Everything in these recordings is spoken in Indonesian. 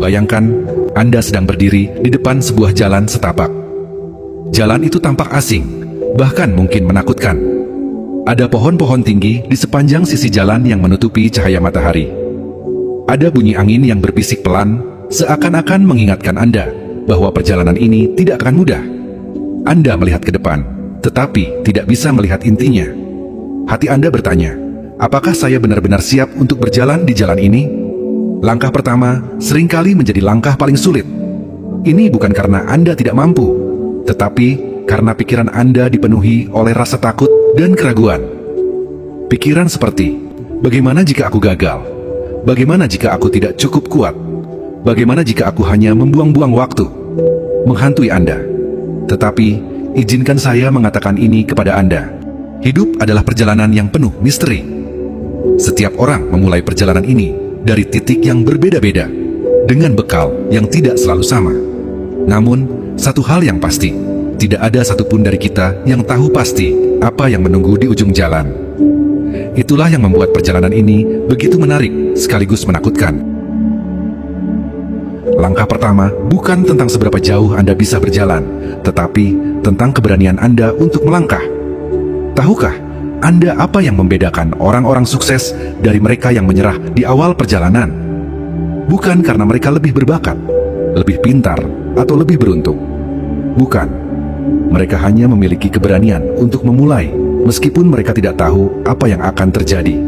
Bayangkan, Anda sedang berdiri di depan sebuah jalan setapak. Jalan itu tampak asing, bahkan mungkin menakutkan. Ada pohon-pohon tinggi di sepanjang sisi jalan yang menutupi cahaya matahari. Ada bunyi angin yang berbisik pelan, seakan-akan mengingatkan Anda bahwa perjalanan ini tidak akan mudah. Anda melihat ke depan, tetapi tidak bisa melihat intinya. Hati Anda bertanya, apakah saya benar-benar siap untuk berjalan di jalan ini? Langkah pertama seringkali menjadi langkah paling sulit. Ini bukan karena Anda tidak mampu, tetapi karena pikiran Anda dipenuhi oleh rasa takut dan keraguan. Pikiran seperti, bagaimana jika aku gagal? Bagaimana jika aku tidak cukup kuat? Bagaimana jika aku hanya membuang-buang waktu? Menghantui Anda. Tetapi, izinkan saya mengatakan ini kepada Anda. Hidup adalah perjalanan yang penuh misteri. Setiap orang memulai perjalanan ini dari titik yang berbeda-beda, dengan bekal yang tidak selalu sama. Namun, satu hal yang pasti, tidak ada satupun dari kita yang tahu pasti apa yang menunggu di ujung jalan. Itulah yang membuat perjalanan ini begitu menarik sekaligus menakutkan. Langkah pertama bukan tentang seberapa jauh Anda bisa berjalan, tetapi tentang keberanian Anda untuk melangkah. Tahukah Anda apa yang membedakan orang-orang sukses dari mereka yang menyerah di awal perjalanan? Bukan karena mereka lebih berbakat, lebih pintar, atau lebih beruntung. Bukan. Mereka hanya memiliki keberanian untuk memulai, meskipun mereka tidak tahu apa yang akan terjadi.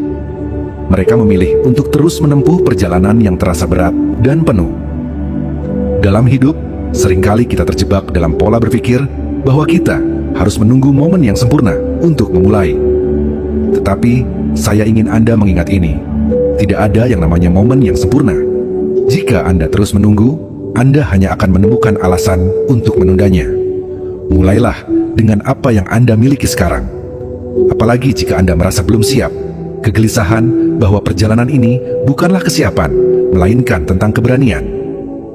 Mereka memilih untuk terus menempuh perjalanan yang terasa berat dan penuh. Dalam hidup, seringkali kita terjebak dalam pola berpikir bahwa kita harus menunggu momen yang sempurna untuk memulai. Tetapi, saya ingin Anda mengingat ini. Tidak ada yang namanya momen yang sempurna. Jika Anda terus menunggu, Anda hanya akan menemukan alasan untuk menundanya. Mulailah dengan apa yang Anda miliki sekarang. Apalagi jika Anda merasa belum siap, kegelisahan bahwa perjalanan ini bukanlah kesiapan, melainkan tentang keberanian.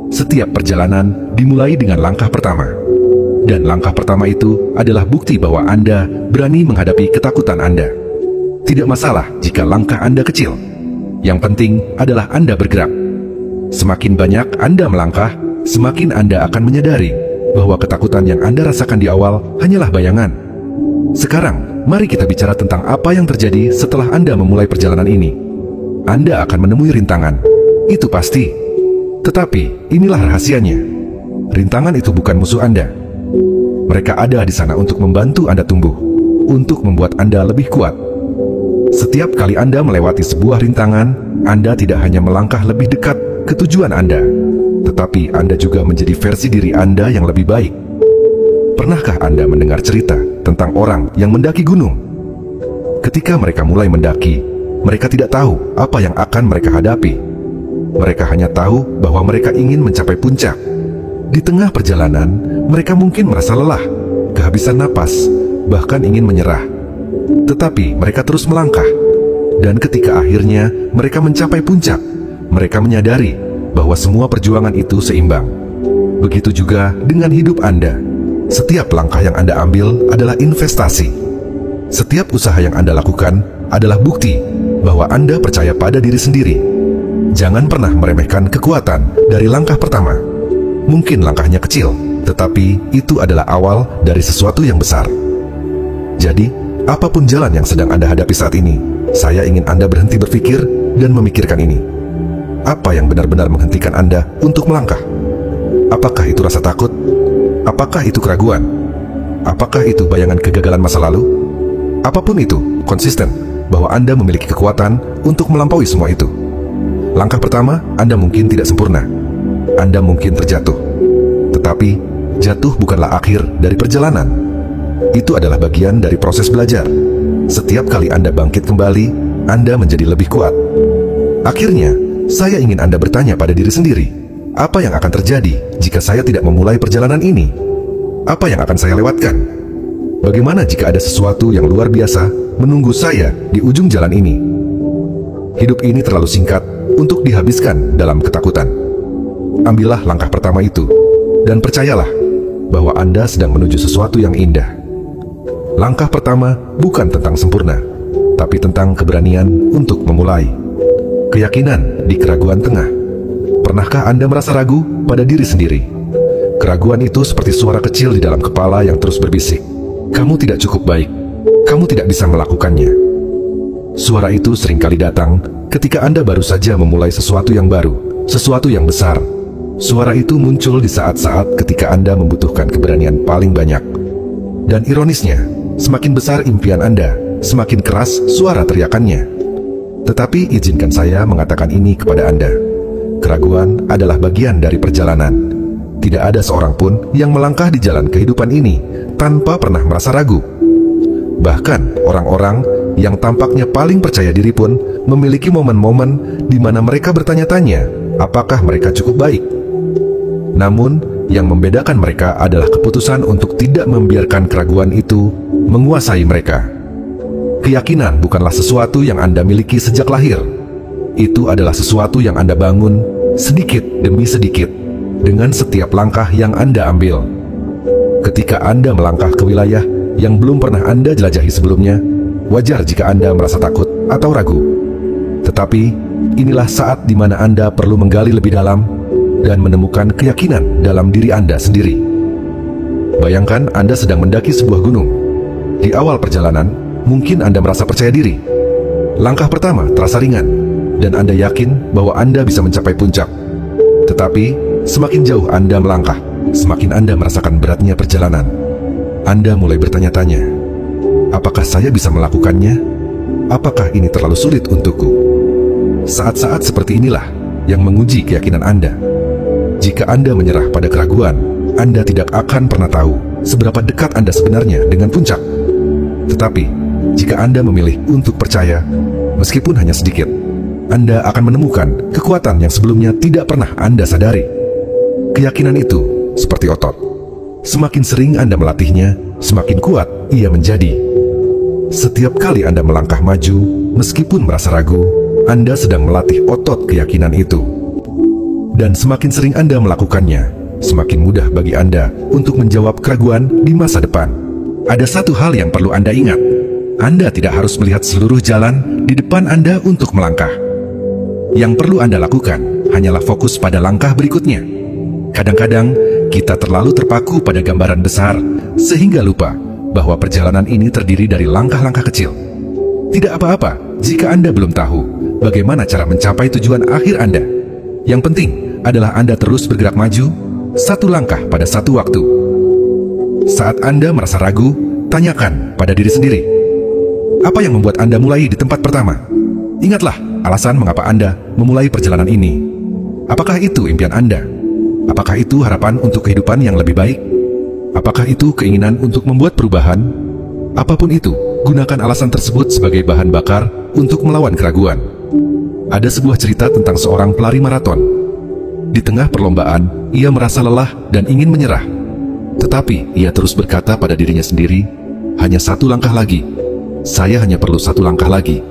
Setiap perjalanan dimulai dengan langkah pertama. Dan langkah pertama itu adalah bukti bahwa Anda berani menghadapi ketakutan Anda. Tidak masalah jika langkah Anda kecil. Yang penting adalah Anda bergerak. Semakin banyak Anda melangkah, semakin Anda akan menyadari bahwa ketakutan yang Anda rasakan di awal hanyalah bayangan. Sekarang, mari kita bicara tentang apa yang terjadi setelah Anda memulai perjalanan ini. Anda akan menemui rintangan. Itu pasti. Tetapi, inilah rahasianya. Rintangan itu bukan musuh Anda. Mereka ada di sana untuk membantu Anda tumbuh, untuk membuat Anda lebih kuat. Setiap kali Anda melewati sebuah rintangan, Anda tidak hanya melangkah lebih dekat ke tujuan Anda, tetapi Anda juga menjadi versi diri Anda yang lebih baik. Pernahkah Anda mendengar cerita tentang orang yang mendaki gunung? Ketika mereka mulai mendaki, mereka tidak tahu apa yang akan mereka hadapi. Mereka hanya tahu bahwa mereka ingin mencapai puncak. Di tengah perjalanan, mereka mungkin merasa lelah, kehabisan napas, bahkan ingin menyerah. Tetapi mereka terus melangkah. Dan ketika akhirnya mereka mencapai puncak, mereka menyadari bahwa semua perjuangan itu seimbang. Begitu juga dengan hidup Anda. Setiap langkah yang Anda ambil adalah investasi. Setiap usaha yang Anda lakukan adalah bukti bahwa Anda percaya pada diri sendiri. Jangan pernah meremehkan kekuatan dari langkah pertama. Mungkin langkahnya kecil, tetapi itu adalah awal dari sesuatu yang besar. Jadi, apapun jalan yang sedang Anda hadapi saat ini, saya ingin Anda berhenti berpikir dan memikirkan ini. Apa yang benar-benar menghentikan Anda untuk melangkah? Apakah itu rasa takut? Apakah itu keraguan? Apakah itu bayangan kegagalan masa lalu? Apapun itu, konsisten bahwa Anda memiliki kekuatan untuk melampaui semua itu. Langkah pertama, Anda mungkin tidak sempurna. Anda mungkin terjatuh. Tetapi, jatuh bukanlah akhir dari perjalanan. Itu adalah bagian dari proses belajar. Setiap kali Anda bangkit kembali, Anda menjadi lebih kuat. Akhirnya, saya ingin Anda bertanya pada diri sendiri, apa yang akan terjadi jika saya tidak memulai perjalanan ini? Apa yang akan saya lewatkan? Bagaimana jika ada sesuatu yang luar biasa menunggu saya di ujung jalan ini? Hidup ini terlalu singkat untuk dihabiskan dalam ketakutan. Ambillah langkah pertama itu, dan percayalah, bahwa Anda sedang menuju sesuatu yang indah. Langkah pertama bukan tentang sempurna, tapi tentang keberanian untuk memulai. Keyakinan di keraguan tengah. Pernahkah Anda merasa ragu pada diri sendiri? Keraguan itu seperti suara kecil di dalam kepala yang terus berbisik. Kamu tidak cukup baik. Kamu tidak bisa melakukannya. Suara itu seringkali datang ketika Anda baru saja memulai sesuatu yang baru, sesuatu yang besar. Suara itu muncul di saat-saat ketika Anda membutuhkan keberanian paling banyak. Dan ironisnya, semakin besar impian Anda, semakin keras suara teriakannya. Tetapi izinkan saya mengatakan ini kepada Anda. Keraguan adalah bagian dari perjalanan. Tidak ada seorang pun yang melangkah di jalan kehidupan ini tanpa pernah merasa ragu. Bahkan orang-orang yang tampaknya paling percaya diri pun memiliki momen-momen di mana mereka bertanya-tanya, apakah mereka cukup baik? Namun, yang membedakan mereka adalah keputusan untuk tidak membiarkan keraguan itu menguasai mereka. Keyakinan bukanlah sesuatu yang Anda miliki sejak lahir. Itu adalah sesuatu yang Anda bangun sedikit demi sedikit dengan setiap langkah yang Anda ambil. Ketika Anda melangkah ke wilayah yang belum pernah Anda jelajahi sebelumnya, wajar jika Anda merasa takut atau ragu. Tetapi, inilah saat di mana Anda perlu menggali lebih dalam dan menemukan keyakinan dalam diri Anda sendiri. Bayangkan Anda sedang mendaki sebuah gunung. Di awal perjalanan, mungkin Anda merasa percaya diri. Langkah pertama terasa ringan, dan Anda yakin bahwa Anda bisa mencapai puncak. Tetapi, semakin jauh Anda melangkah, semakin Anda merasakan beratnya perjalanan. Anda mulai bertanya-tanya, apakah saya bisa melakukannya? Apakah ini terlalu sulit untukku? Saat-saat seperti inilah yang menguji keyakinan Anda. Jika Anda menyerah pada keraguan, Anda tidak akan pernah tahu seberapa dekat Anda sebenarnya dengan puncak. Tetapi, jika Anda memilih untuk percaya, meskipun hanya sedikit, Anda akan menemukan kekuatan yang sebelumnya tidak pernah Anda sadari. Keyakinan itu seperti otot. Semakin sering Anda melatihnya, semakin kuat ia menjadi. Setiap kali Anda melangkah maju, meskipun merasa ragu, Anda sedang melatih otot keyakinan itu. Dan semakin sering Anda melakukannya, semakin mudah bagi Anda untuk menjawab keraguan di masa depan. Ada satu hal yang perlu Anda ingat. Anda tidak harus melihat seluruh jalan di depan Anda untuk melangkah. Yang perlu Anda lakukan hanyalah fokus pada langkah berikutnya. Kadang-kadang kita terlalu terpaku pada gambaran besar sehingga lupa bahwa perjalanan ini terdiri dari langkah-langkah kecil. Tidak apa-apa jika Anda belum tahu bagaimana cara mencapai tujuan akhir Anda. Yang penting adalah Anda terus bergerak maju, satu langkah pada satu waktu. Saat Anda merasa ragu, tanyakan pada diri sendiri, apa yang membuat Anda mulai di tempat pertama? Ingatlah alasan mengapa Anda memulai perjalanan ini. Apakah itu impian Anda? Apakah itu harapan untuk kehidupan yang lebih baik? Apakah itu keinginan untuk membuat perubahan? Apapun itu, gunakan alasan tersebut sebagai bahan bakar untuk melawan keraguan. Ada sebuah cerita tentang seorang pelari maraton. Di tengah perlombaan, ia merasa lelah dan ingin menyerah. Tetapi ia terus berkata pada dirinya sendiri, hanya satu langkah lagi. Saya hanya perlu satu langkah lagi.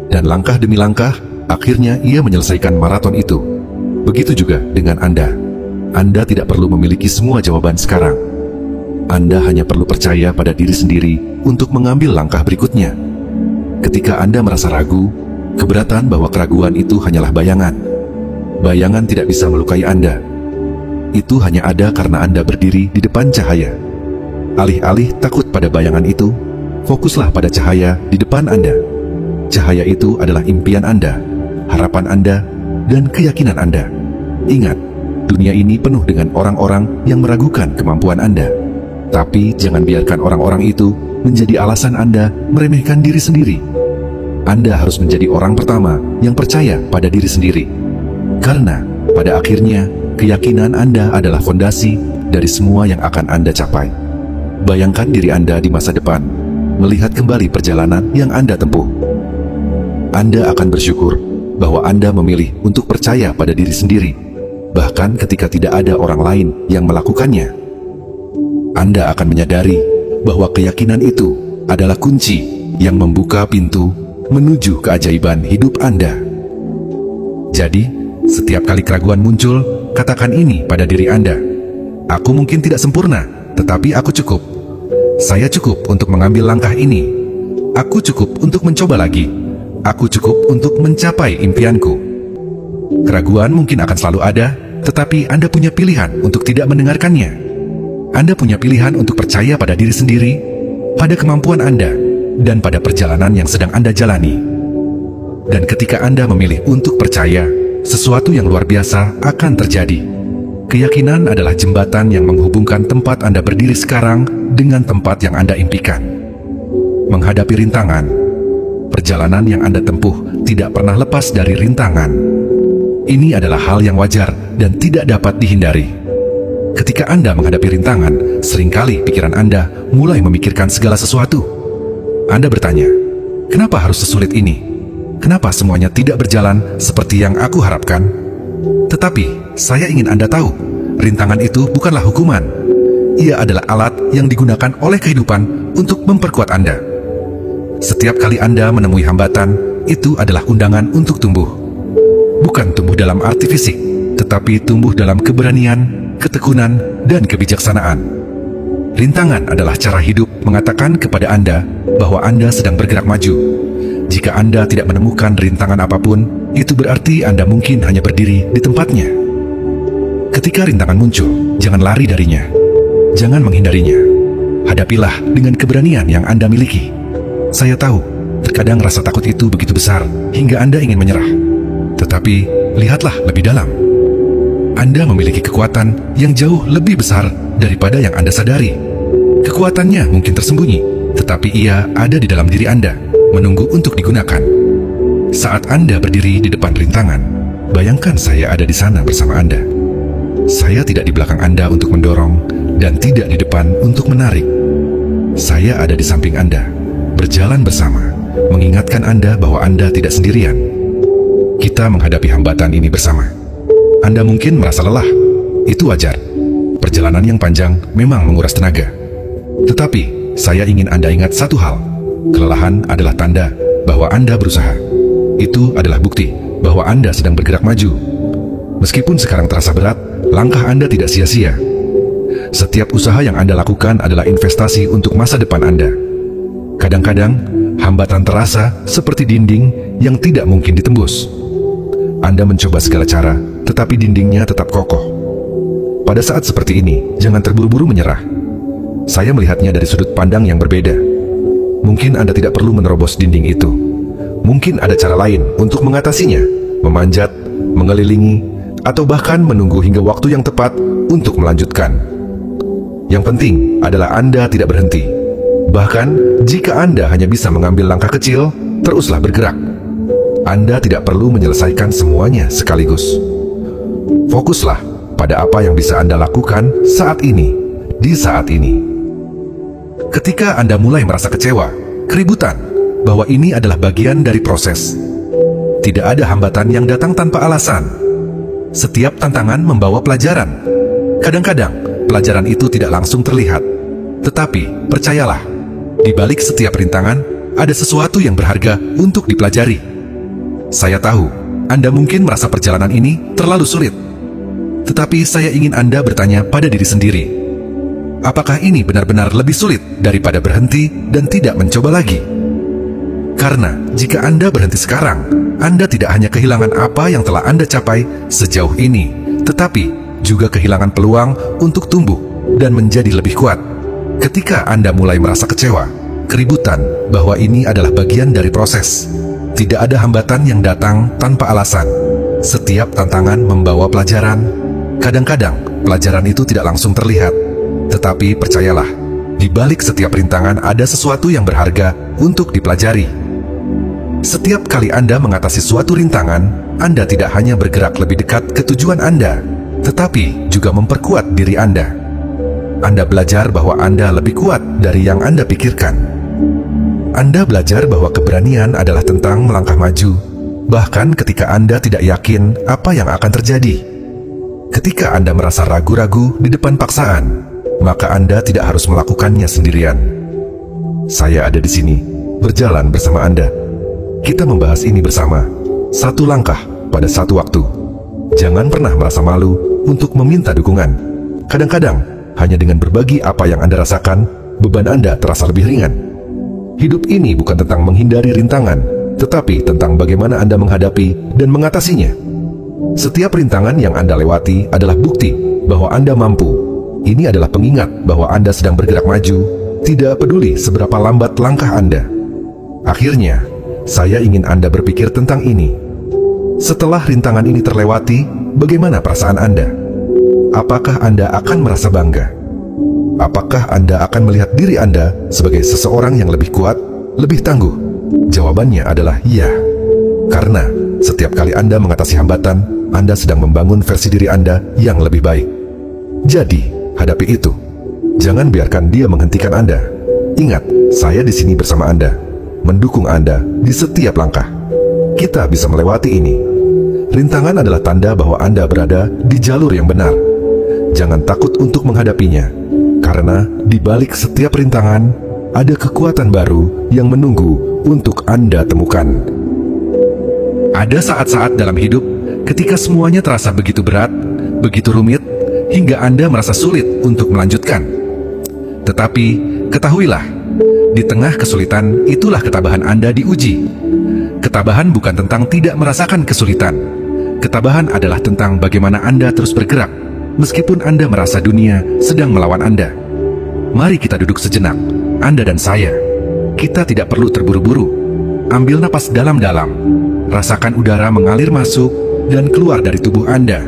Dan langkah demi langkah, akhirnya ia menyelesaikan maraton itu. Begitu juga dengan Anda. Anda tidak perlu memiliki semua jawaban sekarang. Anda hanya perlu percaya pada diri sendiri untuk mengambil langkah berikutnya. Ketika Anda merasa ragu, keberatan bahwa keraguan itu hanyalah bayangan. Bayangan tidak bisa melukai Anda. Itu hanya ada karena Anda berdiri di depan cahaya. Alih-alih takut pada bayangan itu, fokuslah pada cahaya di depan Anda. Cahaya itu adalah impian Anda, harapan Anda, dan keyakinan Anda. Ingat, dunia ini penuh dengan orang-orang yang meragukan kemampuan Anda. Tapi jangan biarkan orang-orang itu menjadi alasan Anda meremehkan diri sendiri. Anda harus menjadi orang pertama yang percaya pada diri sendiri. Karena pada akhirnya, keyakinan Anda adalah fondasi dari semua yang akan Anda capai. Bayangkan diri Anda di masa depan, melihat kembali perjalanan yang Anda tempuh. Anda akan bersyukur bahwa Anda memilih untuk percaya pada diri sendiri, bahkan ketika tidak ada orang lain yang melakukannya. Anda akan menyadari bahwa keyakinan itu adalah kunci yang membuka pintu menuju keajaiban hidup Anda. Jadi, setiap kali keraguan muncul, katakan ini pada diri Anda. Aku mungkin tidak sempurna, tetapi aku cukup. Saya cukup untuk mengambil langkah ini. Aku cukup untuk mencoba lagi. Aku cukup untuk mencapai impianku. Keraguan mungkin akan selalu ada, tetapi Anda punya pilihan untuk tidak mendengarkannya. Anda punya pilihan untuk percaya pada diri sendiri, pada kemampuan Anda, dan pada perjalanan yang sedang Anda jalani. Dan ketika Anda memilih untuk percaya, sesuatu yang luar biasa akan terjadi. Keyakinan adalah jembatan yang menghubungkan tempat Anda berdiri sekarang dengan tempat yang Anda impikan. Menghadapi rintangan, perjalanan yang Anda tempuh tidak pernah lepas dari rintangan. Ini adalah hal yang wajar dan tidak dapat dihindari. Ketika Anda menghadapi rintangan, seringkali pikiran Anda mulai memikirkan segala sesuatu. Anda bertanya, kenapa harus sesulit ini? Kenapa semuanya tidak berjalan seperti yang aku harapkan? Tetapi, saya ingin Anda tahu, rintangan itu bukanlah hukuman. Ia adalah alat yang digunakan oleh kehidupan untuk memperkuat Anda. Setiap kali Anda menemui hambatan, itu adalah undangan untuk tumbuh. Bukan tumbuh dalam arti fisik, tetapi tumbuh dalam keberanian, ketekunan, dan kebijaksanaan. Rintangan adalah cara hidup mengatakan kepada Anda bahwa Anda sedang bergerak maju. Jika Anda tidak menemukan rintangan apapun, itu berarti Anda mungkin hanya berdiri di tempatnya. Ketika rintangan muncul, jangan lari darinya. Jangan menghindarinya. Hadapilah dengan keberanian yang Anda miliki. Saya tahu, terkadang rasa takut itu begitu besar hingga Anda ingin menyerah. Tetapi, lihatlah lebih dalam. Anda memiliki kekuatan yang jauh lebih besar daripada yang Anda sadari. Kekuatannya mungkin tersembunyi, tetapi ia ada di dalam diri Anda, menunggu untuk digunakan. Saat Anda berdiri di depan rintangan, bayangkan saya ada di sana bersama Anda. Saya tidak di belakang Anda untuk mendorong, dan tidak di depan untuk menarik. Saya ada di samping Anda, berjalan bersama, mengingatkan Anda bahwa Anda tidak sendirian. Kita menghadapi hambatan ini bersama. Anda mungkin merasa lelah. Itu wajar. Perjalanan yang panjang memang menguras tenaga. Tetapi, saya ingin Anda ingat satu hal. Kelelahan adalah tanda bahwa Anda berusaha. Itu adalah bukti bahwa Anda sedang bergerak maju. Meskipun sekarang terasa berat, langkah Anda tidak sia-sia. Setiap usaha yang Anda lakukan adalah investasi untuk masa depan Anda. Kadang-kadang, hambatan terasa seperti dinding yang tidak mungkin ditembus. Anda mencoba segala cara, tetapi dindingnya tetap kokoh. Pada saat seperti ini, jangan terburu-buru menyerah. Saya melihatnya dari sudut pandang yang berbeda. Mungkin Anda tidak perlu menerobos dinding itu. Mungkin ada cara lain untuk mengatasinya, memanjat, mengelilingi, atau bahkan menunggu hingga waktu yang tepat untuk melanjutkan. Yang penting adalah Anda tidak berhenti. Bahkan, jika Anda hanya bisa mengambil langkah kecil, teruslah bergerak. Anda tidak perlu menyelesaikan semuanya sekaligus. Fokuslah pada apa yang bisa Anda lakukan saat ini, di saat ini. Ketika Anda mulai merasa kecewa, keributan, bahwa ini adalah bagian dari proses. Tidak ada hambatan yang datang tanpa alasan. Setiap tantangan membawa pelajaran. Kadang-kadang, pelajaran itu tidak langsung terlihat. Tetapi, percayalah, di balik setiap rintangan, ada sesuatu yang berharga untuk dipelajari. Saya tahu, Anda mungkin merasa perjalanan ini terlalu sulit. Tetapi saya ingin Anda bertanya pada diri sendiri. Apakah ini benar-benar lebih sulit daripada berhenti dan tidak mencoba lagi? Karena jika Anda berhenti sekarang, Anda tidak hanya kehilangan apa yang telah Anda capai sejauh ini, tetapi juga kehilangan peluang untuk tumbuh dan menjadi lebih kuat. Ketika Anda mulai merasa kecewa, keributan, bahwa ini adalah bagian dari proses. Tidak ada hambatan yang datang tanpa alasan. Setiap tantangan membawa pelajaran. Kadang-kadang, pelajaran itu tidak langsung terlihat. Tetapi percayalah, di balik setiap rintangan ada sesuatu yang berharga untuk dipelajari. Setiap kali Anda mengatasi suatu rintangan, Anda tidak hanya bergerak lebih dekat ke tujuan Anda, tetapi juga memperkuat diri Anda. Anda belajar bahwa Anda lebih kuat dari yang Anda pikirkan. Anda belajar bahwa keberanian adalah tentang melangkah maju, bahkan ketika Anda tidak yakin apa yang akan terjadi. Ketika Anda merasa ragu-ragu di depan paksaan, maka Anda tidak harus melakukannya sendirian. Saya ada di sini, berjalan bersama Anda. Kita membahas ini bersama, satu langkah pada satu waktu. Jangan pernah merasa malu untuk meminta dukungan. Kadang-kadang, hanya dengan berbagi apa yang Anda rasakan, beban Anda terasa lebih ringan. Hidup ini bukan tentang menghindari rintangan, tetapi tentang bagaimana Anda menghadapi dan mengatasinya. Setiap rintangan yang Anda lewati adalah bukti bahwa Anda mampu. Ini adalah pengingat bahwa Anda sedang bergerak maju, tidak peduli seberapa lambat langkah Anda. Akhirnya, saya ingin Anda berpikir tentang ini. Setelah rintangan ini terlewati, bagaimana perasaan Anda? Apakah Anda akan merasa bangga? Apakah Anda akan melihat diri Anda sebagai seseorang yang lebih kuat, lebih tangguh? Jawabannya adalah iya. Karena setiap kali Anda mengatasi hambatan, Anda sedang membangun versi diri Anda yang lebih baik. Jadi, hadapi itu. Jangan biarkan dia menghentikan Anda. Ingat, saya di sini bersama Anda, mendukung Anda di setiap langkah. Kita bisa melewati ini. Rintangan adalah tanda bahwa Anda berada di jalur yang benar. Jangan takut untuk menghadapinya, karena di balik setiap rintangan ada kekuatan baru yang menunggu untuk Anda temukan. Ada saat-saat dalam hidup ketika semuanya terasa begitu berat, begitu rumit, hingga Anda merasa sulit untuk melanjutkan. Tetapi, ketahuilah, di tengah kesulitan itulah ketabahan Anda diuji. Ketabahan bukan tentang tidak merasakan kesulitan. Ketabahan adalah tentang bagaimana Anda terus bergerak, meskipun Anda merasa dunia sedang melawan Anda. Mari kita duduk sejenak, Anda dan saya. Kita tidak perlu terburu-buru. Ambil napas dalam-dalam. Rasakan udara mengalir masuk dan keluar dari tubuh Anda.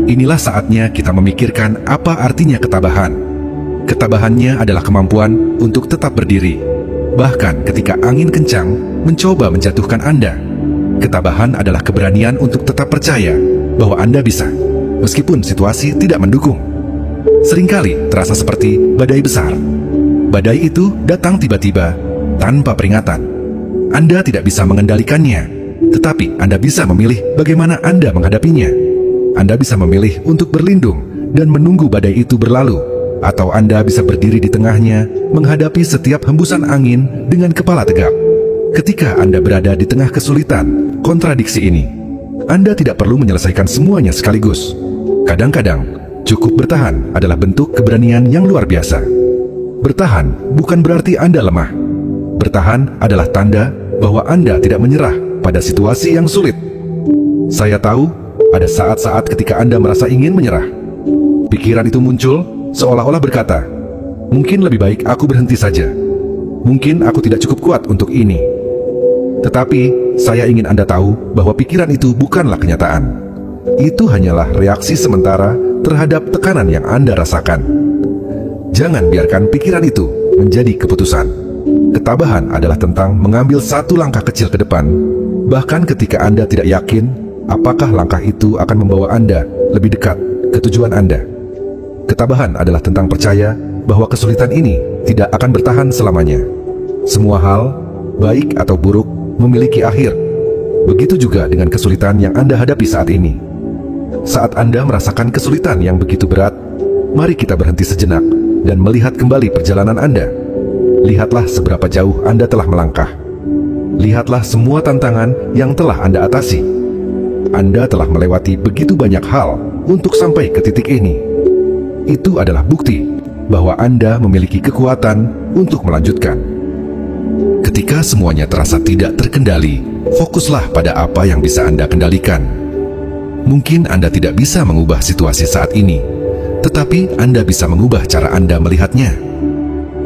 Inilah saatnya kita memikirkan apa artinya ketabahan. Ketabahannya adalah kemampuan untuk tetap berdiri, bahkan ketika angin kencang mencoba menjatuhkan Anda. Ketabahan adalah keberanian untuk tetap percaya bahwa Anda bisa, meskipun situasi tidak mendukung. Seringkali terasa seperti badai besar. Badai itu datang tiba-tiba, tanpa peringatan. Anda tidak bisa mengendalikannya, tetapi Anda bisa memilih bagaimana Anda menghadapinya. Anda bisa memilih untuk berlindung dan menunggu badai itu berlalu, atau Anda bisa berdiri di tengahnya, menghadapi setiap hembusan angin dengan kepala tegak. Ketika Anda berada di tengah kesulitan, kontradiksi ini, Anda tidak perlu menyelesaikan semuanya sekaligus. Kadang-kadang, cukup bertahan adalah bentuk keberanian yang luar biasa. Bertahan bukan berarti Anda lemah. Bertahan adalah tanda bahwa Anda tidak menyerah pada situasi yang sulit. Saya tahu, ada saat-saat ketika Anda merasa ingin menyerah. Pikiran itu muncul, seolah-olah berkata, mungkin lebih baik aku berhenti saja. Mungkin aku tidak cukup kuat untuk ini. Tetapi, saya ingin Anda tahu bahwa pikiran itu bukanlah kenyataan. Itu hanyalah reaksi sementara terhadap tekanan yang Anda rasakan. Jangan biarkan pikiran itu menjadi keputusan. Ketabahan adalah tentang mengambil satu langkah kecil ke depan, bahkan ketika Anda tidak yakin apakah langkah itu akan membawa Anda lebih dekat ke tujuan Anda. Ketabahan adalah tentang percaya bahwa kesulitan ini tidak akan bertahan selamanya. Semua hal, baik atau buruk, memiliki akhir. Begitu juga dengan kesulitan yang Anda hadapi saat ini. Saat Anda merasakan kesulitan yang begitu berat, mari kita berhenti sejenak dan melihat kembali perjalanan Anda. Lihatlah seberapa jauh Anda telah melangkah. Lihatlah semua tantangan yang telah Anda atasi. Anda telah melewati begitu banyak hal untuk sampai ke titik ini. Itu adalah bukti bahwa Anda memiliki kekuatan untuk melanjutkan. Ketika semuanya terasa tidak terkendali, fokuslah pada apa yang bisa Anda kendalikan. Mungkin Anda tidak bisa mengubah situasi saat ini, tetapi Anda bisa mengubah cara Anda melihatnya.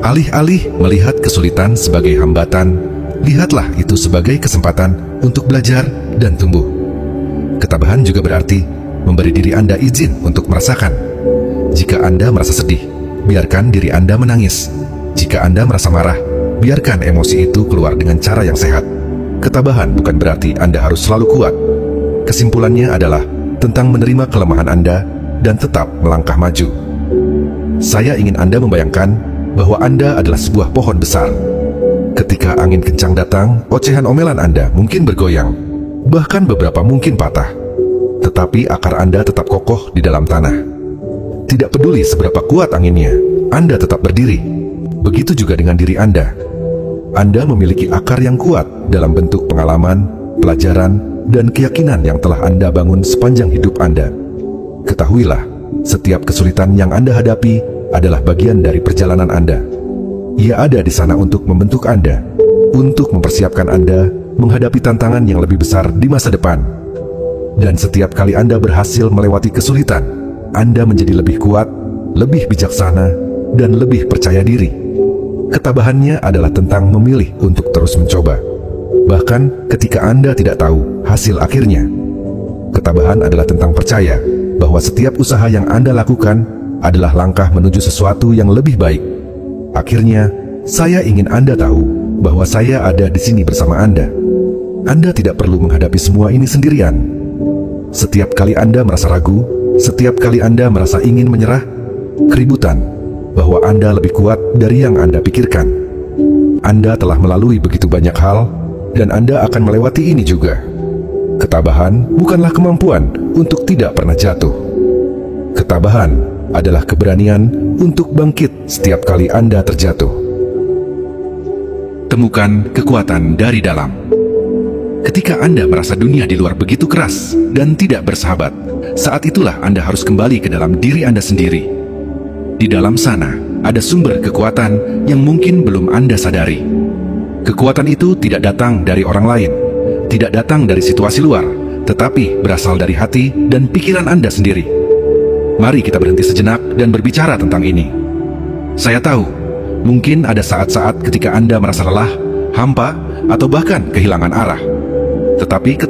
Alih-alih melihat kesulitan sebagai hambatan, lihatlah itu sebagai kesempatan untuk belajar dan tumbuh. Ketabahan juga berarti memberi diri Anda izin untuk merasakan. Jika Anda merasa sedih, biarkan diri Anda menangis. Jika Anda merasa marah, biarkan emosi itu keluar dengan cara yang sehat. Ketabahan bukan berarti Anda harus selalu kuat. Kesimpulannya adalah tentang menerima kelemahan Anda dan tetap melangkah maju. Saya ingin Anda membayangkan bahwa Anda adalah sebuah pohon besar. Ketika angin kencang datang, ocehan omelan Anda mungkin bergoyang, bahkan beberapa mungkin patah. Tetapi akar Anda tetap kokoh di dalam tanah. Tidak peduli seberapa kuat anginnya, Anda tetap berdiri. Begitu juga dengan diri Anda. Anda memiliki akar yang kuat dalam bentuk pengalaman, pelajaran, dan keyakinan yang telah Anda bangun sepanjang hidup Anda. Ketahuilah Setiap kesulitan yang Anda hadapi adalah bagian dari perjalanan Anda. Ia ada di sana untuk membentuk Anda, untuk mempersiapkan Anda menghadapi tantangan yang lebih besar di masa depan. Dan setiap kali Anda berhasil melewati kesulitan, Anda menjadi lebih kuat, lebih bijaksana, dan lebih percaya diri. Ketabahannya adalah tentang memilih untuk terus mencoba, bahkan ketika Anda tidak tahu hasil akhirnya. Ketabahan adalah tentang percaya bahwa setiap usaha yang Anda lakukan adalah langkah menuju sesuatu yang lebih baik. Akhirnya, saya ingin Anda tahu bahwa saya ada di sini bersama Anda. Anda tidak perlu menghadapi semua ini sendirian. Setiap kali Anda merasa ragu, setiap kali Anda merasa ingin menyerah, keributan, bahwa Anda lebih kuat dari yang Anda pikirkan. Anda telah melalui begitu banyak hal, dan Anda akan melewati ini juga. Ketabahan bukanlah kemampuan untuk tidak pernah jatuh. Ketabahan adalah keberanian untuk bangkit setiap kali Anda terjatuh. Temukan kekuatan dari dalam. Ketika Anda merasa dunia di luar begitu keras dan tidak bersahabat, saat itulah Anda harus kembali ke dalam diri Anda sendiri. Di dalam sana ada sumber kekuatan yang mungkin belum Anda sadari. Kekuatan itu tidak datang dari orang lain, tidak datang dari situasi luar, tetapi berasal dari hati dan pikiran Anda sendiri. Mari kita berhenti sejenak dan berbicara tentang ini. Saya tahu, mungkin ada saat-saat ketika Anda merasa lelah, hampa, atau bahkan kehilangan arah. Tetapi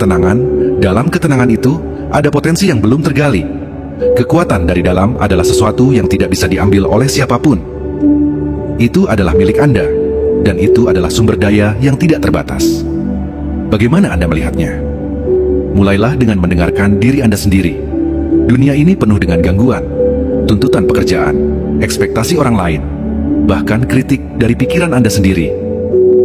dalam ketenangan itu ada potensi yang belum tergali. Kekuatan dari dalam adalah sesuatu yang tidak bisa diambil oleh siapapun. Itu adalah milik Anda, dan itu adalah sumber daya yang tidak terbatas. Bagaimana Anda melihatnya? Mulailah dengan mendengarkan diri Anda sendiri. Dunia ini penuh dengan gangguan, tuntutan pekerjaan, ekspektasi orang lain, bahkan kritik dari pikiran Anda sendiri.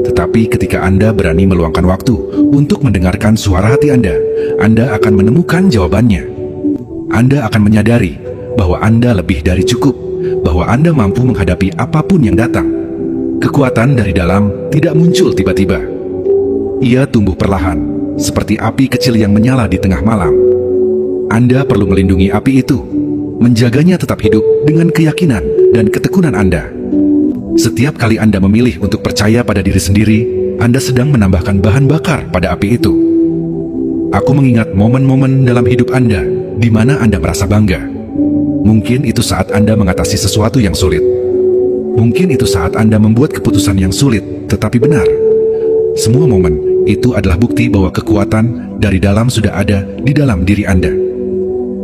Tetapi ketika Anda berani meluangkan waktu untuk mendengarkan suara hati Anda akan menemukan jawabannya. Anda akan menyadari bahwa Anda lebih dari cukup, bahwa Anda mampu menghadapi apapun yang datang. Kekuatan dari dalam tidak muncul tiba-tiba. Ia tumbuh perlahan, seperti api kecil yang menyala di tengah malam. Anda perlu melindungi api itu, menjaganya tetap hidup dengan keyakinan dan ketekunan Anda. Setiap kali Anda memilih untuk percaya pada diri sendiri, Anda sedang menambahkan bahan bakar pada api itu. Aku mengingat momen-momen dalam hidup Anda di mana Anda merasa bangga. Mungkin itu saat Anda mengatasi sesuatu yang sulit. Mungkin itu saat Anda membuat keputusan yang sulit, tetapi benar. Semua momen itu adalah bukti bahwa kekuatan dari dalam sudah ada di dalam diri Anda.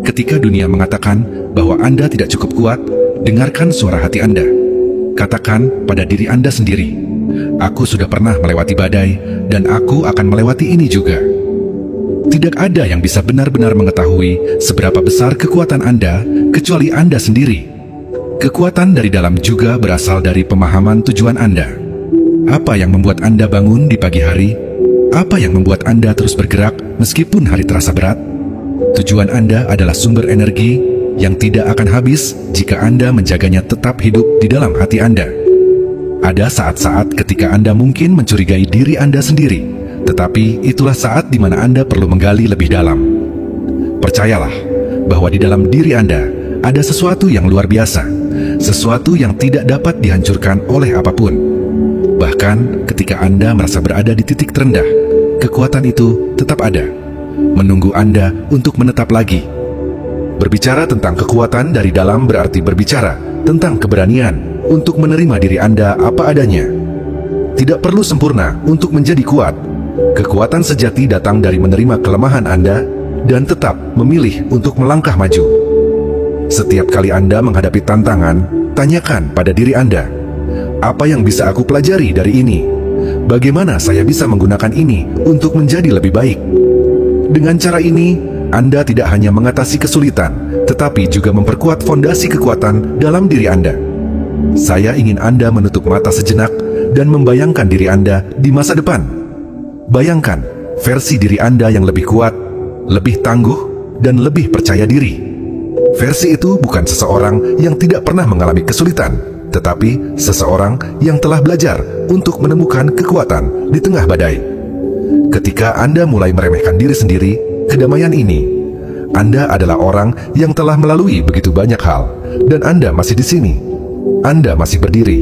Ketika dunia mengatakan bahwa Anda tidak cukup kuat, dengarkan suara hati Anda. Katakan pada diri Anda sendiri, aku sudah pernah melewati badai, dan aku akan melewati ini juga. Tidak ada yang bisa benar-benar mengetahui seberapa besar kekuatan Anda, kecuali Anda sendiri. Kekuatan dari dalam juga berasal dari pemahaman tujuan Anda. Apa yang membuat Anda bangun di pagi hari? Apa yang membuat Anda terus bergerak meskipun hari terasa berat? Tujuan Anda adalah sumber energi yang tidak akan habis jika Anda menjaganya tetap hidup di dalam hati Anda. Ada saat-saat ketika Anda mungkin mencurigai diri Anda sendiri, tetapi itulah saat di mana Anda perlu menggali lebih dalam. Percayalah bahwa di dalam diri Anda ada sesuatu yang luar biasa, sesuatu yang tidak dapat dihancurkan oleh apapun. Bahkan ketika Anda merasa berada di titik terendah, kekuatan itu tetap ada, menunggu Anda untuk menetap lagi. Berbicara tentang kekuatan dari dalam berarti berbicara tentang keberanian untuk menerima diri Anda apa adanya. Tidak perlu sempurna untuk menjadi kuat. Kekuatan sejati datang dari menerima kelemahan Anda dan tetap memilih untuk melangkah maju. Setiap kali Anda menghadapi tantangan, tanyakan pada diri Anda, apa yang bisa aku pelajari dari ini? Bagaimana saya bisa menggunakan ini untuk menjadi lebih baik? Dengan cara ini, Anda tidak hanya mengatasi kesulitan, tetapi juga memperkuat fondasi kekuatan dalam diri Anda. Saya ingin Anda menutup mata sejenak dan membayangkan diri Anda di masa depan. Bayangkan versi diri Anda yang lebih kuat, lebih tangguh, dan lebih percaya diri. Versi itu bukan seseorang yang tidak pernah mengalami kesulitan, tetapi seseorang yang telah belajar untuk menemukan kekuatan di tengah badai. Ketika Anda mulai meremehkan diri sendiri, kedamaian ini Anda adalah orang yang telah melalui begitu banyak hal, dan Anda masih di sini. Anda masih berdiri.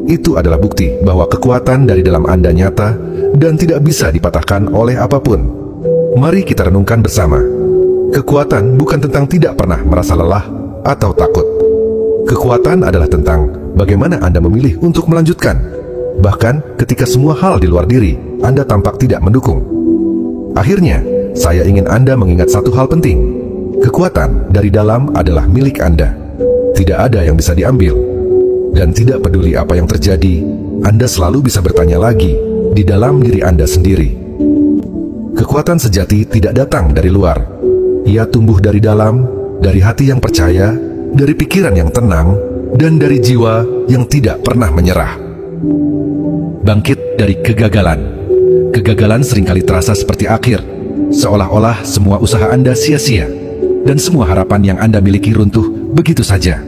Itu adalah bukti bahwa kekuatan dari dalam Anda nyata dan tidak bisa dipatahkan oleh apapun. Mari kita renungkan bersama. Kekuatan bukan tentang tidak pernah merasa lelah atau takut. Kekuatan adalah tentang bagaimana Anda memilih untuk melanjutkan. Bahkan ketika semua hal di luar diri Anda tampak tidak mendukung. Akhirnya, saya ingin Anda mengingat satu hal penting. Kekuatan dari dalam adalah milik Anda. Tidak ada yang bisa diambil. Dan tidak peduli apa yang terjadi, Anda selalu bisa bertanya lagi di dalam diri Anda sendiri. Kekuatan sejati tidak datang dari luar. Ia tumbuh dari dalam, dari hati yang percaya, dari pikiran yang tenang, dan dari jiwa yang tidak pernah menyerah. Bangkit dari kegagalan. Kegagalan seringkali terasa seperti akhir, seolah-olah semua usaha Anda sia-sia, dan semua harapan yang Anda miliki runtuh begitu saja.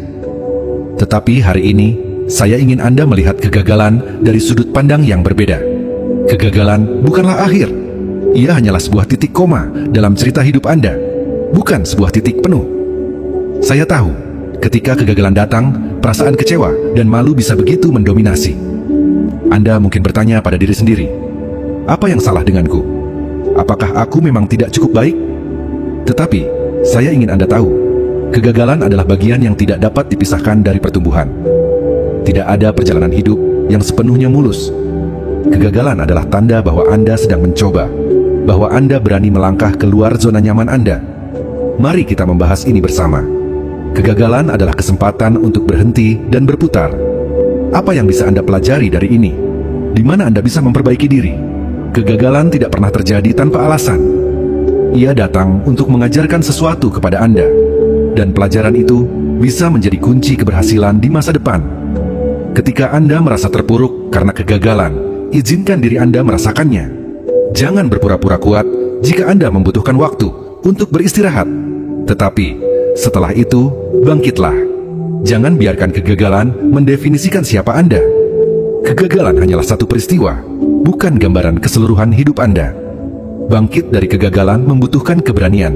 Tetapi hari ini, saya ingin Anda melihat kegagalan dari sudut pandang yang berbeda. Kegagalan bukanlah akhir. Ia hanyalah sebuah titik koma dalam cerita hidup Anda, bukan sebuah titik penuh. Saya tahu, ketika kegagalan datang, perasaan kecewa dan malu bisa begitu mendominasi. Anda mungkin bertanya pada diri sendiri, apa yang salah denganku? Apakah aku memang tidak cukup baik? Tetapi, saya ingin Anda tahu, kegagalan adalah bagian yang tidak dapat dipisahkan dari pertumbuhan. Tidak ada perjalanan hidup yang sepenuhnya mulus. Kegagalan adalah tanda bahwa Anda sedang mencoba, bahwa Anda berani melangkah keluar zona nyaman Anda. Mari kita membahas ini bersama. Kegagalan adalah kesempatan untuk berhenti dan berputar. Apa yang bisa Anda pelajari dari ini? Di mana Anda bisa memperbaiki diri? Kegagalan tidak pernah terjadi tanpa alasan. Ia datang untuk mengajarkan sesuatu kepada Anda, dan pelajaran itu bisa menjadi kunci keberhasilan di masa depan. Ketika Anda merasa terpuruk karena kegagalan, izinkan diri Anda merasakannya. Jangan berpura-pura kuat jika Anda membutuhkan waktu untuk beristirahat. Tetapi, setelah itu, bangkitlah. Jangan biarkan kegagalan mendefinisikan siapa Anda. Kegagalan hanyalah satu peristiwa, bukan gambaran keseluruhan hidup Anda. Bangkit dari kegagalan membutuhkan keberanian.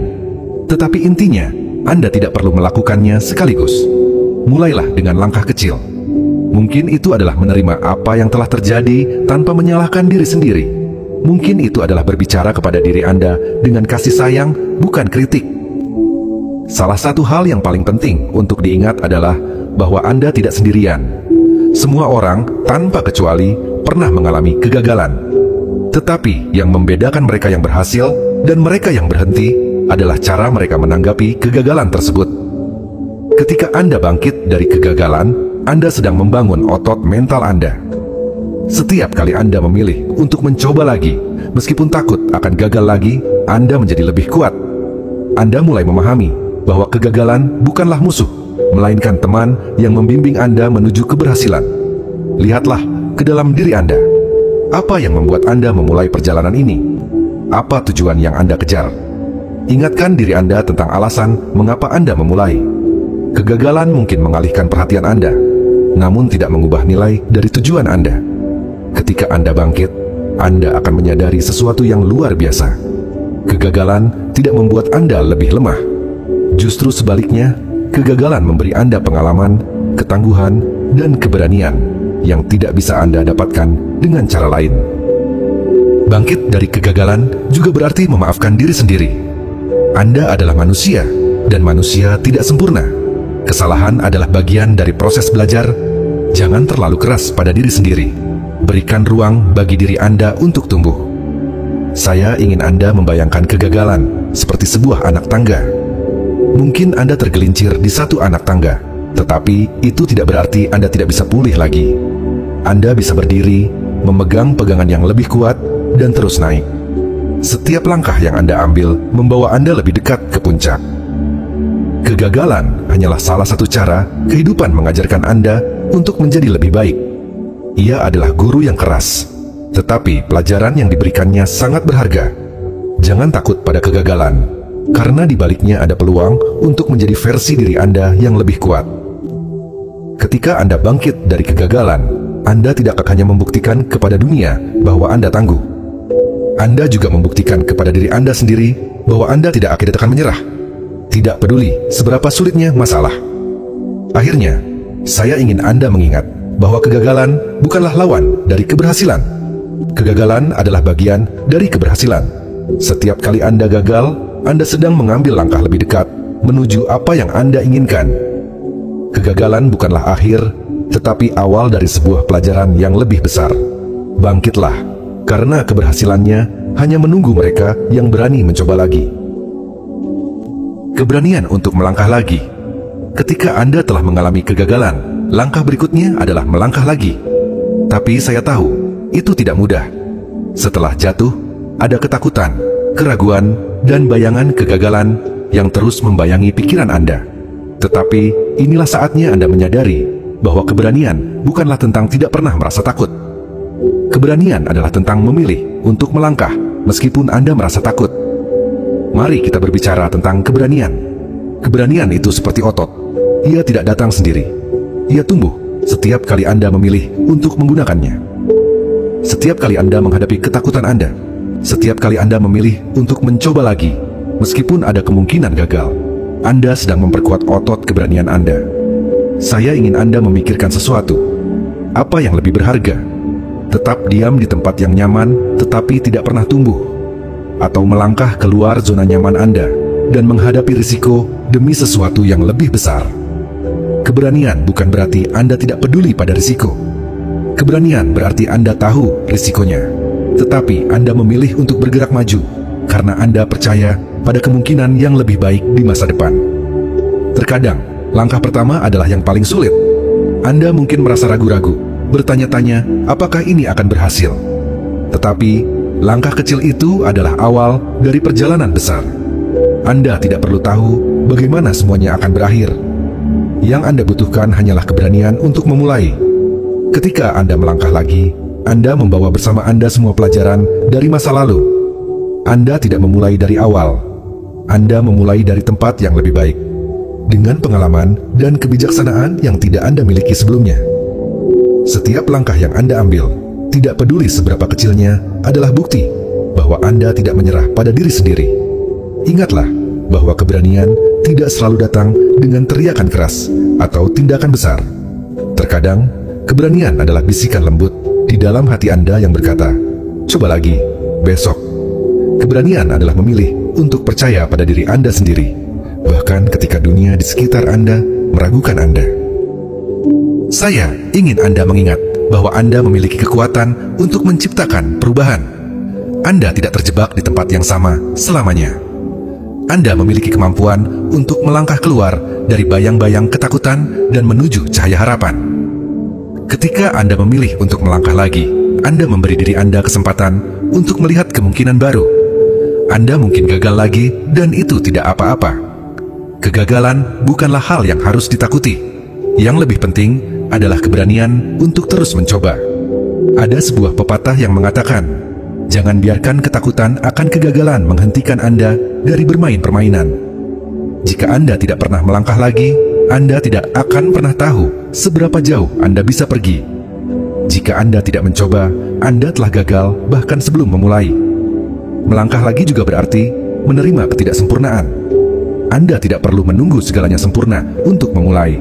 Tetapi intinya, Anda tidak perlu melakukannya sekaligus. Mulailah dengan langkah kecil. Mungkin itu adalah menerima apa yang telah terjadi tanpa menyalahkan diri sendiri. Mungkin itu adalah berbicara kepada diri Anda dengan kasih sayang, bukan kritik. Salah satu hal yang paling penting untuk diingat adalah bahwa Anda tidak sendirian. Semua orang, tanpa kecuali, pernah mengalami kegagalan. Tetapi yang membedakan mereka yang berhasil dan mereka yang berhenti adalah cara mereka menanggapi kegagalan tersebut. Ketika Anda bangkit dari kegagalan, Anda sedang membangun otot mental Anda. Setiap kali Anda memilih untuk mencoba lagi, meskipun takut akan gagal lagi, Anda menjadi lebih kuat. Anda mulai memahami bahwa kegagalan bukanlah musuh, melainkan teman yang membimbing Anda menuju keberhasilan. Lihatlah ke dalam diri Anda. Apa yang membuat Anda memulai perjalanan ini? Apa tujuan yang Anda kejar? Ingatkan diri Anda tentang alasan mengapa Anda memulai. Kegagalan mungkin mengalihkan perhatian Anda, namun tidak mengubah nilai dari tujuan Anda. Ketika Anda bangkit, Anda akan menyadari sesuatu yang luar biasa. Kegagalan tidak membuat Anda lebih lemah. Justru sebaliknya, kegagalan memberi Anda pengalaman, ketangguhan, dan keberanian yang tidak bisa Anda dapatkan dengan cara lain. Bangkit dari kegagalan juga berarti memaafkan diri sendiri. Anda adalah manusia, dan manusia tidak sempurna. Kesalahan adalah bagian dari proses belajar. Jangan terlalu keras pada diri sendiri. Berikan ruang bagi diri Anda untuk tumbuh. Saya ingin Anda membayangkan kegagalan seperti sebuah anak tangga. Mungkin Anda tergelincir di satu anak tangga, tetapi itu tidak berarti Anda tidak bisa pulih lagi. Anda bisa berdiri, memegang pegangan yang lebih kuat, dan terus naik. Setiap langkah yang Anda ambil membawa Anda lebih dekat ke puncak. Kegagalan hanyalah salah satu cara kehidupan mengajarkan Anda untuk menjadi lebih baik. Ia adalah guru yang keras, tetapi pelajaran yang diberikannya sangat berharga. Jangan takut pada kegagalan, karena di baliknya ada peluang untuk menjadi versi diri Anda yang lebih kuat. Ketika Anda bangkit dari kegagalan, Anda tidak akan hanya membuktikan kepada dunia bahwa Anda tangguh. Anda juga membuktikan kepada diri Anda sendiri bahwa Anda tidak akan menyerah. tidak peduli seberapa sulitnya masalah. Akhirnya, saya ingin Anda mengingat bahwa kegagalan bukanlah lawan dari keberhasilan. Kegagalan adalah bagian dari keberhasilan. Setiap kali Anda gagal, Anda sedang mengambil langkah lebih dekat menuju apa yang Anda inginkan. Kegagalan bukanlah akhir, tetapi awal dari sebuah pelajaran yang lebih besar. Bangkitlah, karena keberhasilannya hanya menunggu mereka yang berani mencoba lagi. Keberanian untuk melangkah lagi. Ketika Anda telah mengalami kegagalan, langkah berikutnya adalah melangkah lagi. Tapi saya tahu, itu tidak mudah. Setelah jatuh, ada ketakutan, keraguan, dan bayangan kegagalan yang terus membayangi pikiran Anda. Tetapi, inilah saatnya Anda menyadari bahwa keberanian bukanlah tentang tidak pernah merasa takut. Keberanian adalah tentang memilih untuk melangkah meskipun Anda merasa takut. Mari kita berbicara tentang keberanian. Keberanian itu seperti otot. Ia tidak datang sendiri. Ia tumbuh setiap kali Anda memilih untuk menggunakannya. Setiap kali Anda menghadapi ketakutan Anda, setiap kali Anda memilih untuk mencoba lagi, meskipun ada kemungkinan gagal, Anda sedang memperkuat otot keberanian Anda. Saya ingin Anda memikirkan sesuatu. Apa yang lebih berharga? Tetap diam di tempat yang nyaman, tetapi tidak pernah tumbuh, atau melangkah keluar zona nyaman Anda dan menghadapi risiko demi sesuatu yang lebih besar. Keberanian bukan berarti Anda tidak peduli pada risiko. Keberanian berarti Anda tahu risikonya, tetapi Anda memilih untuk bergerak maju karena Anda percaya pada kemungkinan yang lebih baik di masa depan. Terkadang, langkah pertama adalah yang paling sulit. Anda mungkin merasa ragu-ragu, bertanya-tanya apakah ini akan berhasil. Tetapi, langkah kecil itu adalah awal dari perjalanan besar. Anda tidak perlu tahu bagaimana semuanya akan berakhir. Yang Anda butuhkan hanyalah keberanian untuk memulai. Ketika Anda melangkah lagi, Anda membawa bersama Anda semua pelajaran dari masa lalu. Anda tidak memulai dari awal. Anda memulai dari tempat yang lebih baik, dengan pengalaman dan kebijaksanaan yang tidak Anda miliki sebelumnya. Setiap langkah yang Anda ambil, tidak peduli seberapa kecilnya, adalah bukti bahwa Anda tidak menyerah pada diri sendiri. Ingatlah bahwa keberanian tidak selalu datang dengan teriakan keras atau tindakan besar. Terkadang, keberanian adalah bisikan lembut di dalam hati Anda yang berkata, "Coba lagi, besok." Keberanian adalah memilih untuk percaya pada diri Anda sendiri, bahkan ketika dunia di sekitar Anda meragukan Anda. Saya ingin Anda mengingat bahwa Anda memiliki kekuatan untuk menciptakan perubahan. Anda tidak terjebak di tempat yang sama selamanya. Anda memiliki kemampuan untuk melangkah keluar dari bayang-bayang ketakutan dan menuju cahaya harapan. Ketika Anda memilih untuk melangkah lagi, Anda memberi diri Anda kesempatan untuk melihat kemungkinan baru. Anda mungkin gagal lagi dan itu tidak apa-apa. Kegagalan bukanlah hal yang harus ditakuti. Yang lebih penting adalah keberanian untuk terus mencoba. Ada sebuah pepatah yang mengatakan, jangan biarkan ketakutan akan kegagalan menghentikan Anda dari bermain permainan. Jika Anda tidak pernah melangkah lagi, Anda tidak akan pernah tahu seberapa jauh Anda bisa pergi. Jika Anda tidak mencoba, Anda telah gagal bahkan sebelum memulai. Melangkah lagi juga berarti menerima ketidaksempurnaan. Anda tidak perlu menunggu segalanya sempurna untuk memulai.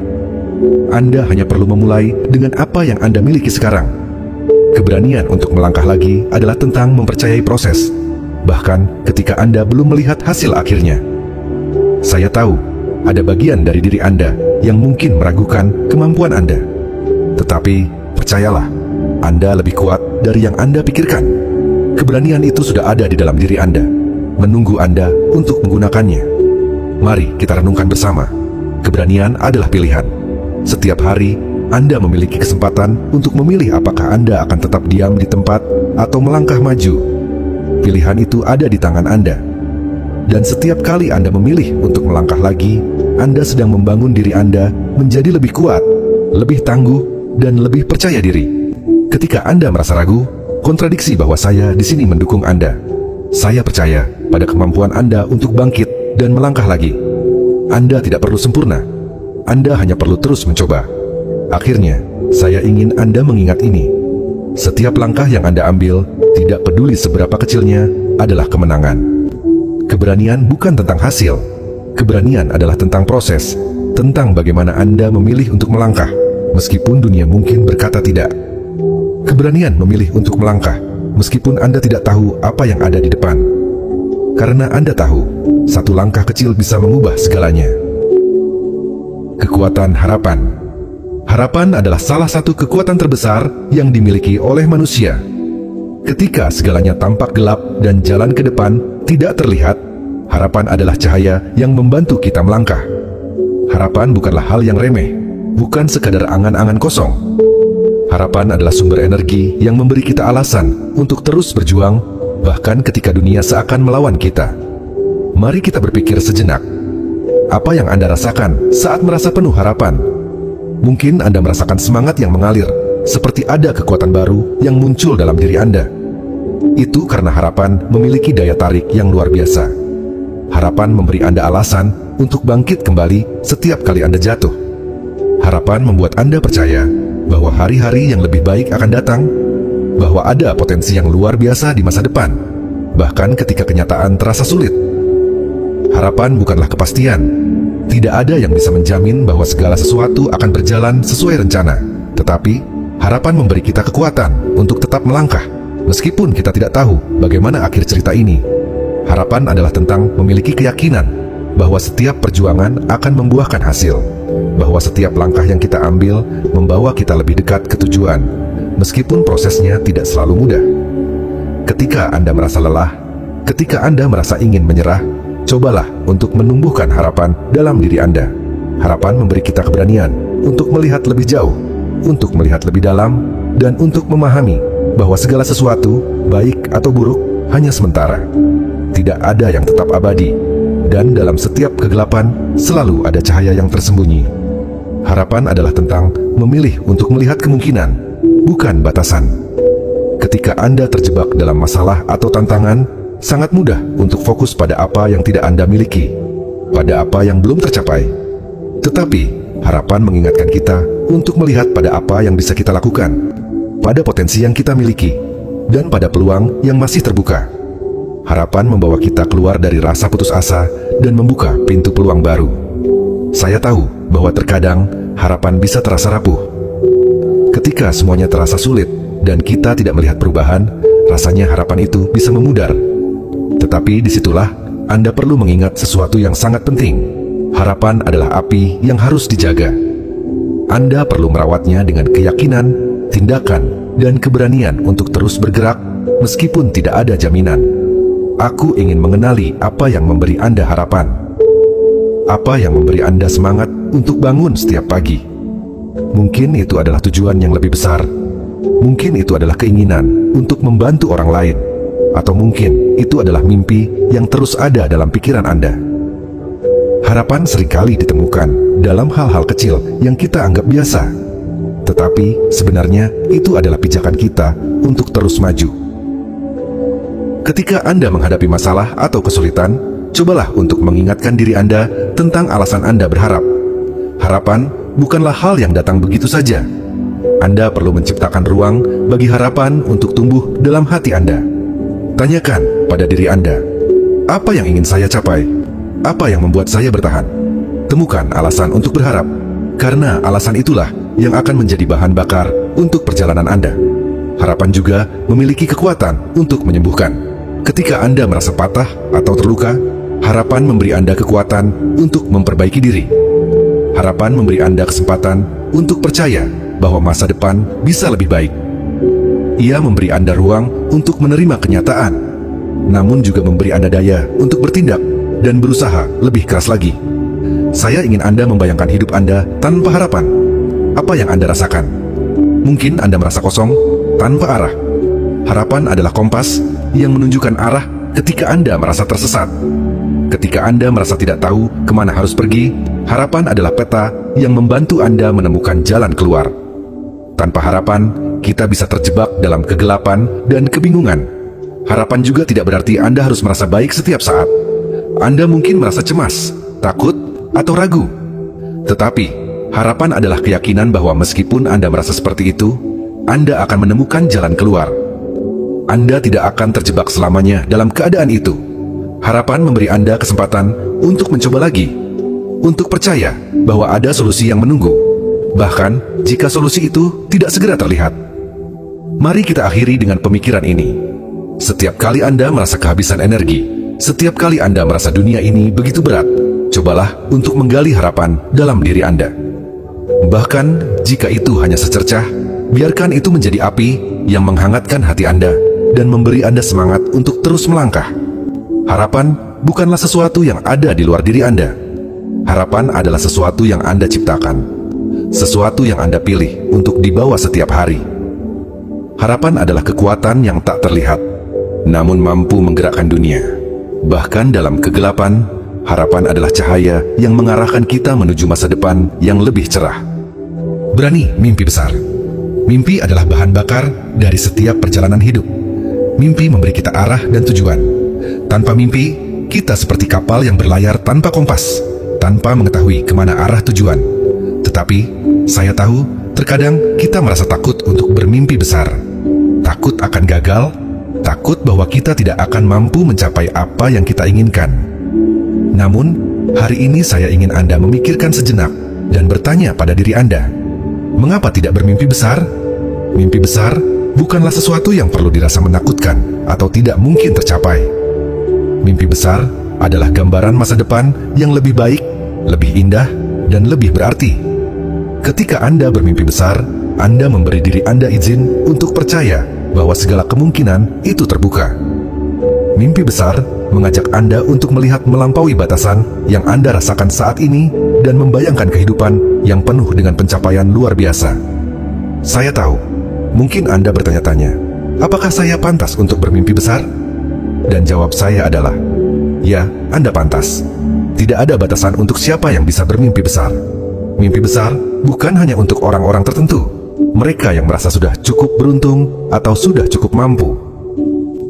Anda hanya perlu memulai dengan apa yang Anda miliki sekarang. Keberanian untuk melangkah lagi adalah tentang mempercayai proses, bahkan ketika Anda belum melihat hasil akhirnya. Saya tahu, ada bagian dari diri Anda yang mungkin meragukan kemampuan Anda. Tetapi, percayalah, Anda lebih kuat dari yang Anda pikirkan. Keberanian itu sudah ada di dalam diri Anda, menunggu Anda untuk menggunakannya. Mari kita renungkan bersama. Keberanian adalah pilihan. Setiap hari, Anda memiliki kesempatan untuk memilih apakah Anda akan tetap diam di tempat atau melangkah maju. Pilihan itu ada di tangan Anda. Dan setiap kali Anda memilih untuk melangkah lagi, Anda sedang membangun diri Anda menjadi lebih kuat, lebih tangguh, dan lebih percaya diri. Ketika Anda merasa ragu, kontradiksi bahwa saya di sini mendukung Anda. Saya percaya pada kemampuan Anda untuk bangkit dan melangkah lagi. Anda tidak perlu sempurna. Anda hanya perlu terus mencoba. Akhirnya, saya ingin Anda mengingat ini. Setiap langkah yang Anda ambil, tidak peduli seberapa kecilnya, adalah kemenangan. Keberanian bukan tentang hasil. Keberanian adalah tentang proses, tentang bagaimana Anda memilih untuk melangkah, meskipun dunia mungkin berkata tidak. Keberanian memilih untuk melangkah, meskipun Anda tidak tahu apa yang ada di depan. Karena Anda tahu, satu langkah kecil bisa mengubah segalanya. Kekuatan harapan. Harapan adalah salah satu kekuatan terbesar yang dimiliki oleh manusia. Ketika segalanya tampak gelap dan jalan ke depan tidak terlihat, harapan adalah cahaya yang membantu kita melangkah. Harapan bukanlah hal yang remeh, bukan sekadar angan-angan kosong. Harapan adalah sumber energi yang memberi kita alasan untuk terus berjuang, bahkan ketika dunia seakan melawan kita. Mari kita berpikir sejenak. Apa yang Anda rasakan saat merasa penuh harapan? Mungkin Anda merasakan semangat yang mengalir, seperti ada kekuatan baru yang muncul dalam diri Anda. Itu karena harapan memiliki daya tarik yang luar biasa. Harapan memberi Anda alasan untuk bangkit kembali setiap kali Anda jatuh. Harapan membuat Anda percaya bahwa hari-hari yang lebih baik akan datang, bahwa ada potensi yang luar biasa di masa depan, bahkan ketika kenyataan terasa sulit. Harapan bukanlah kepastian. Tidak ada yang bisa menjamin bahwa segala sesuatu akan berjalan sesuai rencana. Tetapi, harapan memberi kita kekuatan untuk tetap melangkah, meskipun kita tidak tahu bagaimana akhir cerita ini. Harapan adalah tentang memiliki keyakinan bahwa setiap perjuangan akan membuahkan hasil, bahwa setiap langkah yang kita ambil membawa kita lebih dekat ke tujuan, meskipun prosesnya tidak selalu mudah. Ketika Anda merasa lelah, ketika Anda merasa ingin menyerah, cobalah untuk menumbuhkan harapan dalam diri Anda. Harapan memberi kita keberanian untuk melihat lebih jauh, untuk melihat lebih dalam, dan untuk memahami bahwa segala sesuatu, baik atau buruk, hanya sementara. Tidak ada yang tetap abadi, dan dalam setiap kegelapan selalu ada cahaya yang tersembunyi. Harapan adalah tentang memilih untuk melihat kemungkinan, bukan batasan. Ketika Anda terjebak dalam masalah atau tantangan, sangat mudah untuk fokus pada apa yang tidak Anda miliki, pada apa yang belum tercapai. Tetapi, harapan mengingatkan kita untuk melihat pada apa yang bisa kita lakukan, pada potensi yang kita miliki, dan pada peluang yang masih terbuka. Harapan membawa kita keluar dari rasa putus asa dan membuka pintu peluang baru. Saya tahu bahwa terkadang harapan bisa terasa rapuh. Ketika semuanya terasa sulit dan kita tidak melihat perubahan, rasanya harapan itu bisa memudar. Tetapi disitulah Anda perlu mengingat sesuatu yang sangat penting. Harapan adalah api yang harus dijaga. Anda perlu merawatnya dengan keyakinan, tindakan, dan keberanian untuk terus bergerak meskipun tidak ada jaminan. Aku ingin mengenali apa yang memberi Anda harapan. Apa yang memberi Anda semangat untuk bangun setiap pagi. Mungkin itu adalah tujuan yang lebih besar. Mungkin itu adalah keinginan untuk membantu orang lain. Atau mungkin itu adalah mimpi yang terus ada dalam pikiran Anda. Harapan seringkali ditemukan dalam hal-hal kecil yang kita anggap biasa. Tetapi sebenarnya itu adalah pijakan kita untuk terus maju. Ketika Anda menghadapi masalah atau kesulitan, cobalah untuk mengingatkan diri Anda tentang alasan Anda berharap. Harapan bukanlah hal yang datang begitu saja. Anda perlu menciptakan ruang bagi harapan untuk tumbuh dalam hati Anda. Tanyakan pada diri Anda, apa yang ingin saya capai? Apa yang membuat saya bertahan? Temukan alasan untuk berharap, karena alasan itulah yang akan menjadi bahan bakar untuk perjalanan Anda. Harapan juga memiliki kekuatan untuk menyembuhkan. Ketika Anda merasa patah atau terluka, harapan memberi Anda kekuatan untuk memperbaiki diri. Harapan memberi Anda kesempatan untuk percaya bahwa masa depan bisa lebih baik. Ia memberi Anda ruang untuk menerima kenyataan, namun juga memberi Anda daya untuk bertindak dan berusaha lebih keras lagi. Saya ingin Anda membayangkan hidup Anda tanpa harapan. Apa yang Anda rasakan? Mungkin Anda merasa kosong, tanpa arah. Harapan adalah kompas yang menunjukkan arah ketika Anda merasa tersesat. Ketika Anda merasa tidak tahu kemana harus pergi, harapan adalah peta yang membantu Anda menemukan jalan keluar. Tanpa harapan, kita bisa terjebak dalam kegelapan dan kebingungan. Harapan juga tidak berarti Anda harus merasa baik setiap saat. Anda mungkin merasa cemas, takut, atau ragu. Tetapi, harapan adalah keyakinan bahwa meskipun Anda merasa seperti itu, Anda akan menemukan jalan keluar. Anda tidak akan terjebak selamanya dalam keadaan itu. Harapan memberi Anda kesempatan untuk mencoba lagi, untuk percaya bahwa ada solusi yang menunggu, bahkan jika solusi itu tidak segera terlihat. Mari kita akhiri dengan pemikiran ini. Setiap kali Anda merasa kehabisan energi, setiap kali Anda merasa dunia ini begitu berat, cobalah untuk menggali harapan dalam diri Anda. Bahkan jika itu hanya secercah, biarkan itu menjadi api yang menghangatkan hati Anda dan memberi Anda semangat untuk terus melangkah. Harapan bukanlah sesuatu yang ada di luar diri Anda. Harapan adalah sesuatu yang Anda ciptakan, sesuatu yang Anda pilih untuk dibawa setiap hari. Harapan adalah kekuatan yang tak terlihat, namun mampu menggerakkan dunia. Bahkan dalam kegelapan, harapan adalah cahaya yang mengarahkan kita menuju masa depan yang lebih cerah. Berani mimpi besar. Mimpi adalah bahan bakar dari setiap perjalanan hidup. Mimpi memberi kita arah dan tujuan. Tanpa mimpi, kita seperti kapal yang berlayar tanpa kompas, tanpa mengetahui kemana arah tujuan. Tetapi, saya tahu, terkadang kita merasa takut untuk bermimpi besar. Takut akan gagal, takut bahwa kita tidak akan mampu mencapai apa yang kita inginkan. Namun, hari ini saya ingin Anda memikirkan sejenak dan bertanya pada diri Anda, mengapa tidak bermimpi besar? Mimpi besar bukanlah sesuatu yang perlu dirasa menakutkan atau tidak mungkin tercapai. Mimpi besar adalah gambaran masa depan yang lebih baik, lebih indah, dan lebih berarti. Ketika Anda bermimpi besar, Anda memberi diri Anda izin untuk percaya bahwa segala kemungkinan itu terbuka. Mimpi besar mengajak Anda untuk melihat melampaui batasan yang Anda rasakan saat ini dan membayangkan kehidupan yang penuh dengan pencapaian luar biasa. Saya tahu, mungkin Anda bertanya-tanya, apakah saya pantas untuk bermimpi besar? Dan jawab saya adalah, ya, Anda pantas. Tidak ada batasan untuk siapa yang bisa bermimpi besar. Mimpi besar bukan hanya untuk orang-orang tertentu, mereka yang merasa sudah cukup beruntung atau sudah cukup mampu.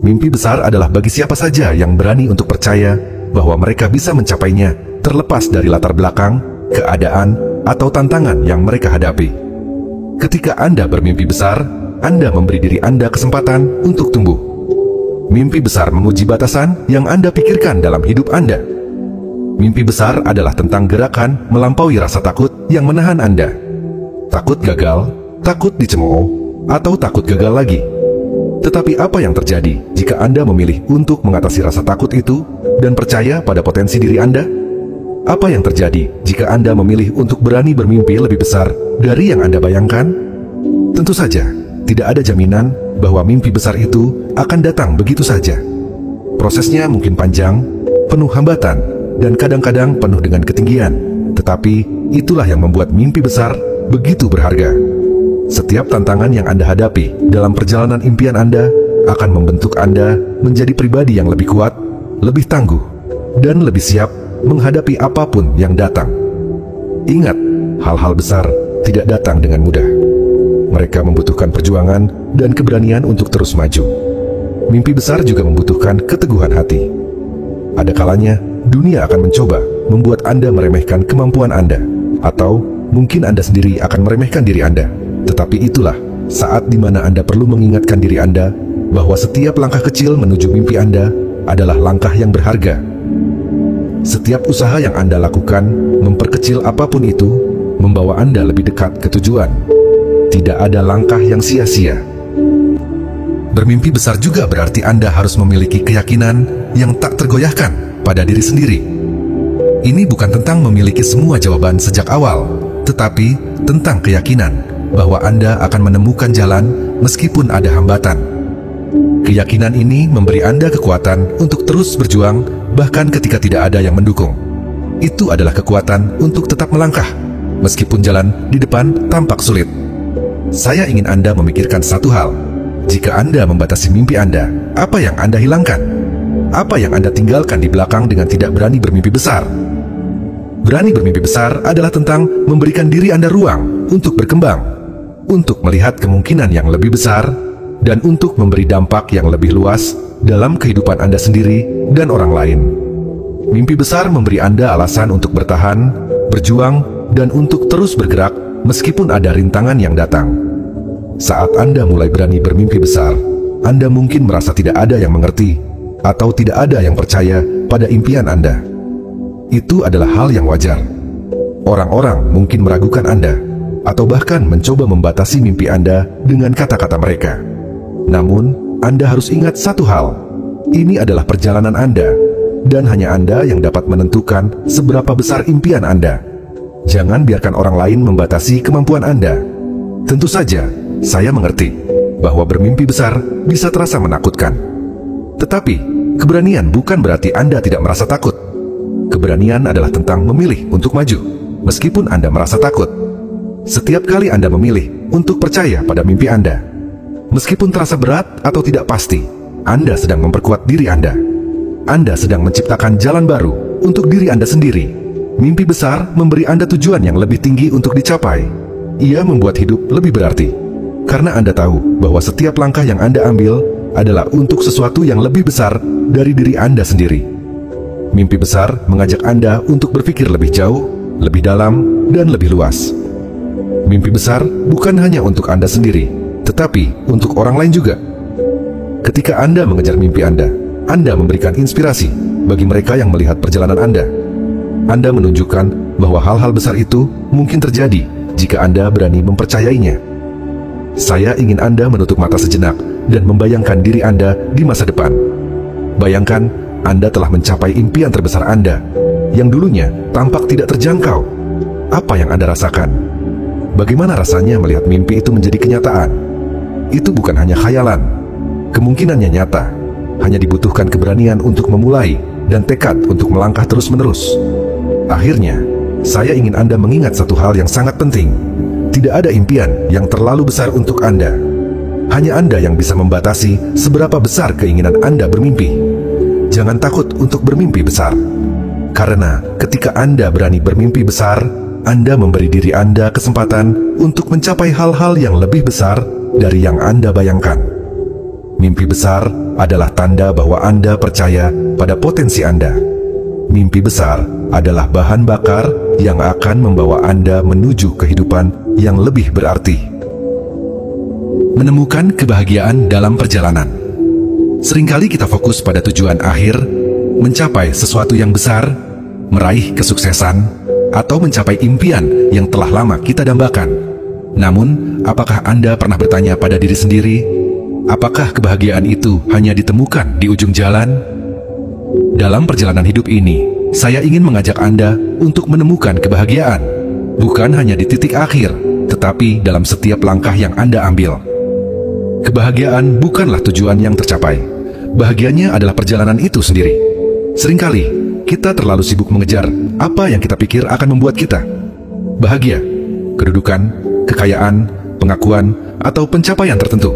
Mimpi besar adalah bagi siapa saja yang berani untuk percaya bahwa mereka bisa mencapainya terlepas dari latar belakang, keadaan, atau tantangan yang mereka hadapi. Ketika Anda bermimpi besar, Anda memberi diri Anda kesempatan untuk tumbuh. Mimpi besar menguji batasan yang Anda pikirkan dalam hidup Anda. Mimpi besar adalah tentang gerakan melampaui rasa takut yang menahan Anda. Takut gagal, takut dicemooh, atau takut gagal lagi. Tetapi apa yang terjadi jika Anda memilih untuk mengatasi rasa takut itu dan percaya pada potensi diri Anda? Apa yang terjadi jika Anda memilih untuk berani bermimpi lebih besar dari yang Anda bayangkan? Tentu saja, tidak ada jaminan bahwa mimpi besar itu akan datang begitu saja. Prosesnya mungkin panjang, penuh hambatan, dan kadang-kadang penuh dengan ketinggian. Tetapi itulah yang membuat mimpi besar begitu berharga. Setiap tantangan yang Anda hadapi dalam perjalanan impian Anda akan membentuk Anda menjadi pribadi yang lebih kuat, lebih tangguh, dan lebih siap menghadapi apapun yang datang. Ingat, hal-hal besar tidak datang dengan mudah. Mereka membutuhkan perjuangan dan keberanian untuk terus maju. Mimpi besar juga membutuhkan keteguhan hati. Ada kalanya, dunia akan mencoba membuat Anda meremehkan kemampuan Anda, atau mungkin Anda sendiri akan meremehkan diri Anda. Tetapi itulah saat di mana Anda perlu mengingatkan diri Anda bahwa setiap langkah kecil menuju mimpi Anda adalah langkah yang berharga. Setiap usaha yang Anda lakukan, memperkecil apapun itu, membawa Anda lebih dekat ke tujuan. Tidak ada langkah yang sia-sia. Bermimpi besar juga berarti Anda harus memiliki keyakinan yang tak tergoyahkan pada diri sendiri. Ini bukan tentang memiliki semua jawaban sejak awal, tetapi tentang keyakinan bahwa Anda akan menemukan jalan meskipun ada hambatan. Keyakinan ini memberi Anda kekuatan untuk terus berjuang bahkan ketika tidak ada yang mendukung. Itu adalah kekuatan untuk tetap melangkah meskipun jalan di depan tampak sulit. Saya ingin Anda memikirkan satu hal. Jika Anda membatasi mimpi Anda, apa yang Anda hilangkan? Apa yang Anda tinggalkan di belakang dengan tidak berani bermimpi besar? Berani bermimpi besar adalah tentang memberikan diri Anda ruang untuk berkembang, untuk melihat kemungkinan yang lebih besar, dan untuk memberi dampak yang lebih luas dalam kehidupan Anda sendiri dan orang lain. Mimpi besar memberi Anda alasan untuk bertahan, berjuang, dan untuk terus bergerak meskipun ada rintangan yang datang. Saat Anda mulai berani bermimpi besar, Anda mungkin merasa tidak ada yang mengerti. atau tidak ada yang percaya pada impian Anda. Itu adalah hal yang wajar. Orang-orang mungkin meragukan Anda, atau bahkan mencoba membatasi mimpi Anda dengan kata-kata mereka. Namun, Anda harus ingat satu hal. Ini adalah perjalanan Anda, dan hanya Anda yang dapat menentukan seberapa besar impian Anda. Jangan biarkan orang lain membatasi kemampuan Anda. Tentu saja, saya mengerti bahwa bermimpi besar bisa terasa menakutkan. Tetapi, keberanian bukan berarti Anda tidak merasa takut. Keberanian adalah tentang memilih untuk maju, meskipun Anda merasa takut. Setiap kali Anda memilih untuk percaya pada mimpi Anda, meskipun terasa berat atau tidak pasti, Anda sedang memperkuat diri Anda. Anda sedang menciptakan jalan baru untuk diri Anda sendiri. Mimpi besar memberi Anda tujuan yang lebih tinggi untuk dicapai. Ia membuat hidup lebih berarti, karena Anda tahu bahwa setiap langkah yang Anda ambil adalah untuk sesuatu yang lebih besar dari diri Anda sendiri. Mimpi besar mengajak Anda untuk berpikir lebih jauh, lebih dalam, dan lebih luas. Mimpi besar bukan hanya untuk Anda sendiri, tetapi untuk orang lain juga. Ketika Anda mengejar mimpi Anda memberikan inspirasi bagi mereka yang melihat perjalanan Anda. Anda menunjukkan bahwa hal-hal besar itu mungkin terjadi jika Anda berani mempercayainya. Saya ingin Anda menutup mata sejenak dan membayangkan diri Anda di masa depan. Bayangkan Anda telah mencapai impian terbesar Anda, yang dulunya tampak tidak terjangkau. Apa yang Anda rasakan? Bagaimana rasanya melihat mimpi itu menjadi kenyataan? Itu bukan hanya khayalan. Kemungkinannya nyata. Hanya dibutuhkan keberanian untuk memulai dan tekad untuk melangkah terus-menerus. Akhirnya, saya ingin Anda mengingat satu hal yang sangat penting. Tidak ada impian yang terlalu besar untuk Anda. Hanya Anda yang bisa membatasi seberapa besar keinginan Anda bermimpi. Jangan takut untuk bermimpi besar. Karena ketika Anda berani bermimpi besar, Anda memberi diri Anda kesempatan untuk mencapai hal-hal yang lebih besar dari yang Anda bayangkan. Mimpi besar adalah tanda bahwa Anda percaya pada potensi Anda. Mimpi besar adalah bahan bakar yang akan membawa Anda menuju kehidupan yang lebih berarti. Menemukan kebahagiaan dalam perjalanan. Seringkali kita fokus pada tujuan akhir, mencapai sesuatu yang besar, meraih kesuksesan, atau mencapai impian yang telah lama kita dambakan. Namun, apakah Anda pernah bertanya pada diri sendiri, apakah kebahagiaan itu hanya ditemukan di ujung jalan? Dalam perjalanan hidup ini, saya ingin mengajak Anda untuk menemukan kebahagiaan, bukan hanya di titik akhir, tetapi dalam setiap langkah yang Anda ambil. Kebahagiaan bukanlah tujuan yang tercapai. Bahagianya adalah perjalanan itu sendiri. Seringkali, kita terlalu sibuk mengejar apa yang kita pikir akan membuat kita bahagia, kedudukan, kekayaan, pengakuan, atau pencapaian tertentu.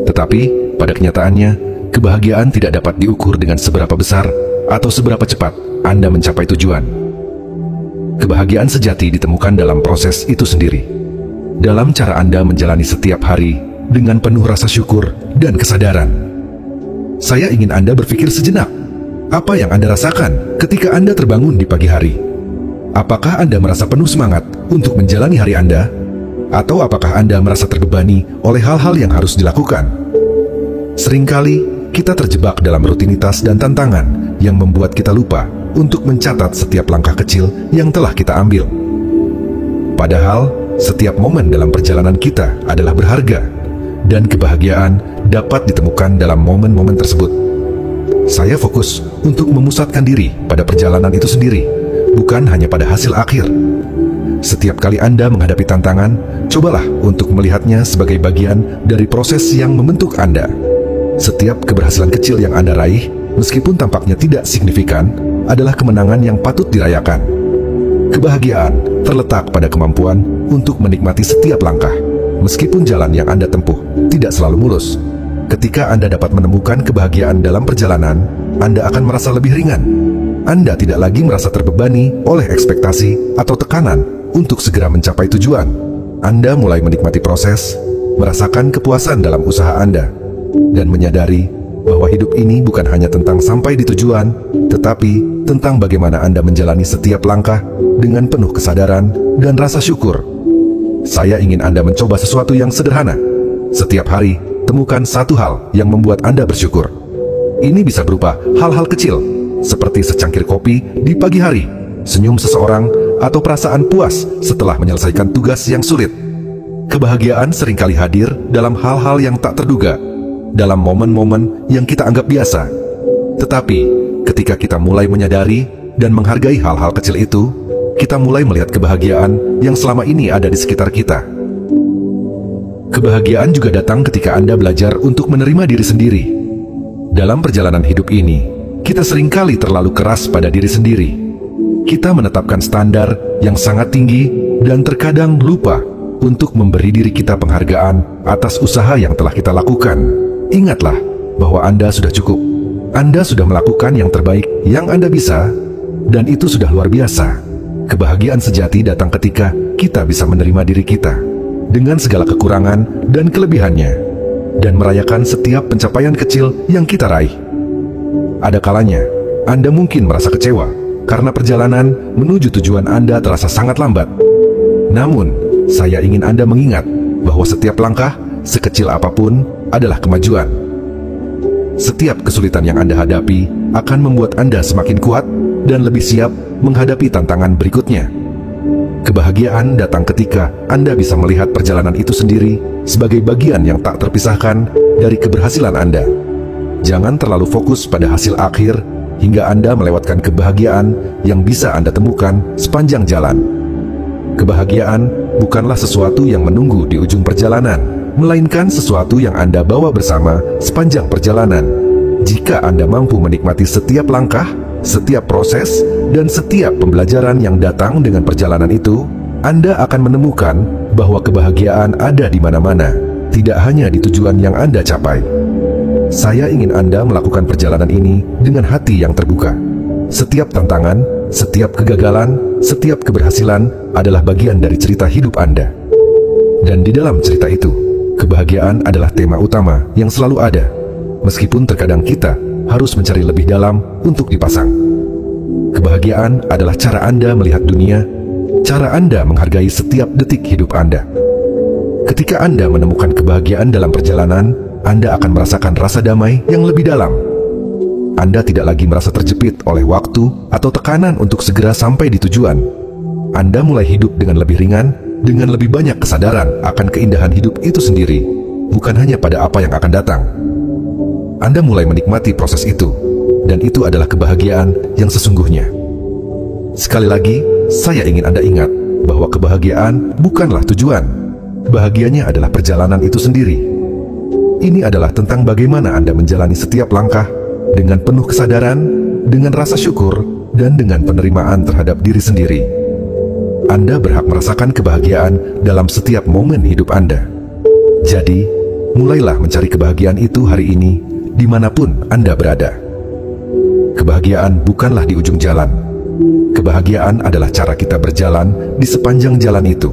Tetapi, pada kenyataannya, kebahagiaan tidak dapat diukur dengan seberapa besar atau seberapa cepat Anda mencapai tujuan. Kebahagiaan sejati ditemukan dalam proses itu sendiri. Dalam cara Anda menjalani setiap hari dengan penuh rasa syukur dan kesadaran. Saya ingin Anda berpikir sejenak. Apa yang Anda rasakan ketika Anda terbangun di pagi hari? Apakah Anda merasa penuh semangat untuk menjalani hari Anda? Atau apakah Anda merasa terbebani oleh hal-hal yang harus dilakukan? Seringkali kita terjebak dalam rutinitas dan tantangan yang membuat kita lupa untuk mencatat setiap langkah kecil yang telah kita ambil. Padahal, setiap momen dalam perjalanan kita adalah berharga, dan kebahagiaan dapat ditemukan dalam momen-momen tersebut. Saya fokus untuk memusatkan diri pada perjalanan itu sendiri, bukan hanya pada hasil akhir. Setiap kali Anda menghadapi tantangan, cobalah untuk melihatnya sebagai bagian dari proses yang membentuk Anda. Setiap keberhasilan kecil yang Anda raih, meskipun tampaknya tidak signifikan, adalah kemenangan yang patut dirayakan. Kebahagiaan terletak pada kemampuan untuk menikmati setiap langkah, meskipun jalan yang Anda tempuh tidak selalu mulus. Ketika Anda dapat menemukan kebahagiaan dalam perjalanan, Anda akan merasa lebih ringan. Anda tidak lagi merasa terbebani oleh ekspektasi atau tekanan untuk segera mencapai tujuan. Anda mulai menikmati proses, merasakan kepuasan dalam usaha Anda, dan menyadari bahwa hidup ini bukan hanya tentang sampai di tujuan, tetapi tentang bagaimana Anda menjalani setiap langkah dengan penuh kesadaran dan rasa syukur. Saya ingin Anda mencoba sesuatu yang sederhana. Setiap hari, temukan satu hal yang membuat Anda bersyukur. Ini bisa berupa hal-hal kecil, seperti secangkir kopi di pagi hari, senyum seseorang, atau perasaan puas setelah menyelesaikan tugas yang sulit. Kebahagiaan seringkali hadir dalam hal-hal yang tak terduga, dalam momen-momen yang kita anggap biasa. Tetapi, ketika kita mulai menyadari dan menghargai hal-hal kecil itu, kita mulai melihat kebahagiaan yang selama ini ada di sekitar kita. Kebahagiaan juga datang ketika Anda belajar untuk menerima diri sendiri. Dalam perjalanan hidup ini, kita seringkali terlalu keras pada diri sendiri. Kita menetapkan standar yang sangat tinggi dan terkadang lupa untuk memberi diri kita penghargaan atas usaha yang telah kita lakukan. Ingatlah bahwa Anda sudah cukup. Anda sudah melakukan yang terbaik yang Anda bisa, dan itu sudah luar biasa. Kebahagiaan sejati datang ketika kita bisa menerima diri kita dengan segala kekurangan dan kelebihannya, dan merayakan setiap pencapaian kecil yang kita raih. Ada kalanya Anda mungkin merasa kecewa karena perjalanan menuju tujuan Anda terasa sangat lambat. Namun, saya ingin Anda mengingat bahwa setiap langkah, sekecil apapun, adalah kemajuan. Setiap kesulitan yang Anda hadapi akan membuat Anda semakin kuat dan lebih siap menghadapi tantangan berikutnya. Kebahagiaan datang ketika Anda bisa melihat perjalanan itu sendiri sebagai bagian yang tak terpisahkan dari keberhasilan Anda. Jangan terlalu fokus pada hasil akhir hingga Anda melewatkan kebahagiaan yang bisa Anda temukan sepanjang jalan. Kebahagiaan bukanlah sesuatu yang menunggu di ujung perjalanan, melainkan sesuatu yang Anda bawa bersama sepanjang perjalanan. Jika Anda mampu menikmati setiap langkah, setiap proses, dan setiap pembelajaran yang datang dengan perjalanan itu, Anda akan menemukan bahwa kebahagiaan ada di mana-mana, tidak hanya di tujuan yang Anda capai. Saya ingin Anda melakukan perjalanan ini dengan hati yang terbuka. Setiap tantangan, setiap kegagalan, setiap keberhasilan adalah bagian dari cerita hidup Anda. Dan di dalam cerita itu, kebahagiaan adalah tema utama yang selalu ada, meskipun terkadang kita harus mencari lebih dalam untuk dipasang. Kebahagiaan adalah cara Anda melihat dunia, cara Anda menghargai setiap detik hidup Anda. Ketika Anda menemukan kebahagiaan dalam perjalanan, Anda akan merasakan rasa damai yang lebih dalam. Anda tidak lagi merasa terjepit oleh waktu atau tekanan untuk segera sampai di tujuan. Anda mulai hidup dengan lebih ringan, dengan lebih banyak kesadaran akan keindahan hidup itu sendiri, bukan hanya pada apa yang akan datang. Anda mulai menikmati proses itu, dan itu adalah kebahagiaan yang sesungguhnya. Sekali lagi, saya ingin Anda ingat bahwa kebahagiaan bukanlah tujuan. Bahagianya adalah perjalanan itu sendiri. Ini adalah tentang bagaimana Anda menjalani setiap langkah dengan penuh kesadaran, dengan rasa syukur, dan dengan penerimaan terhadap diri sendiri. Anda berhak merasakan kebahagiaan dalam setiap momen hidup Anda. Jadi, mulailah mencari kebahagiaan itu hari ini, dimanapun Anda berada. Kebahagiaan bukanlah di ujung jalan. Kebahagiaan adalah cara kita berjalan di sepanjang jalan itu.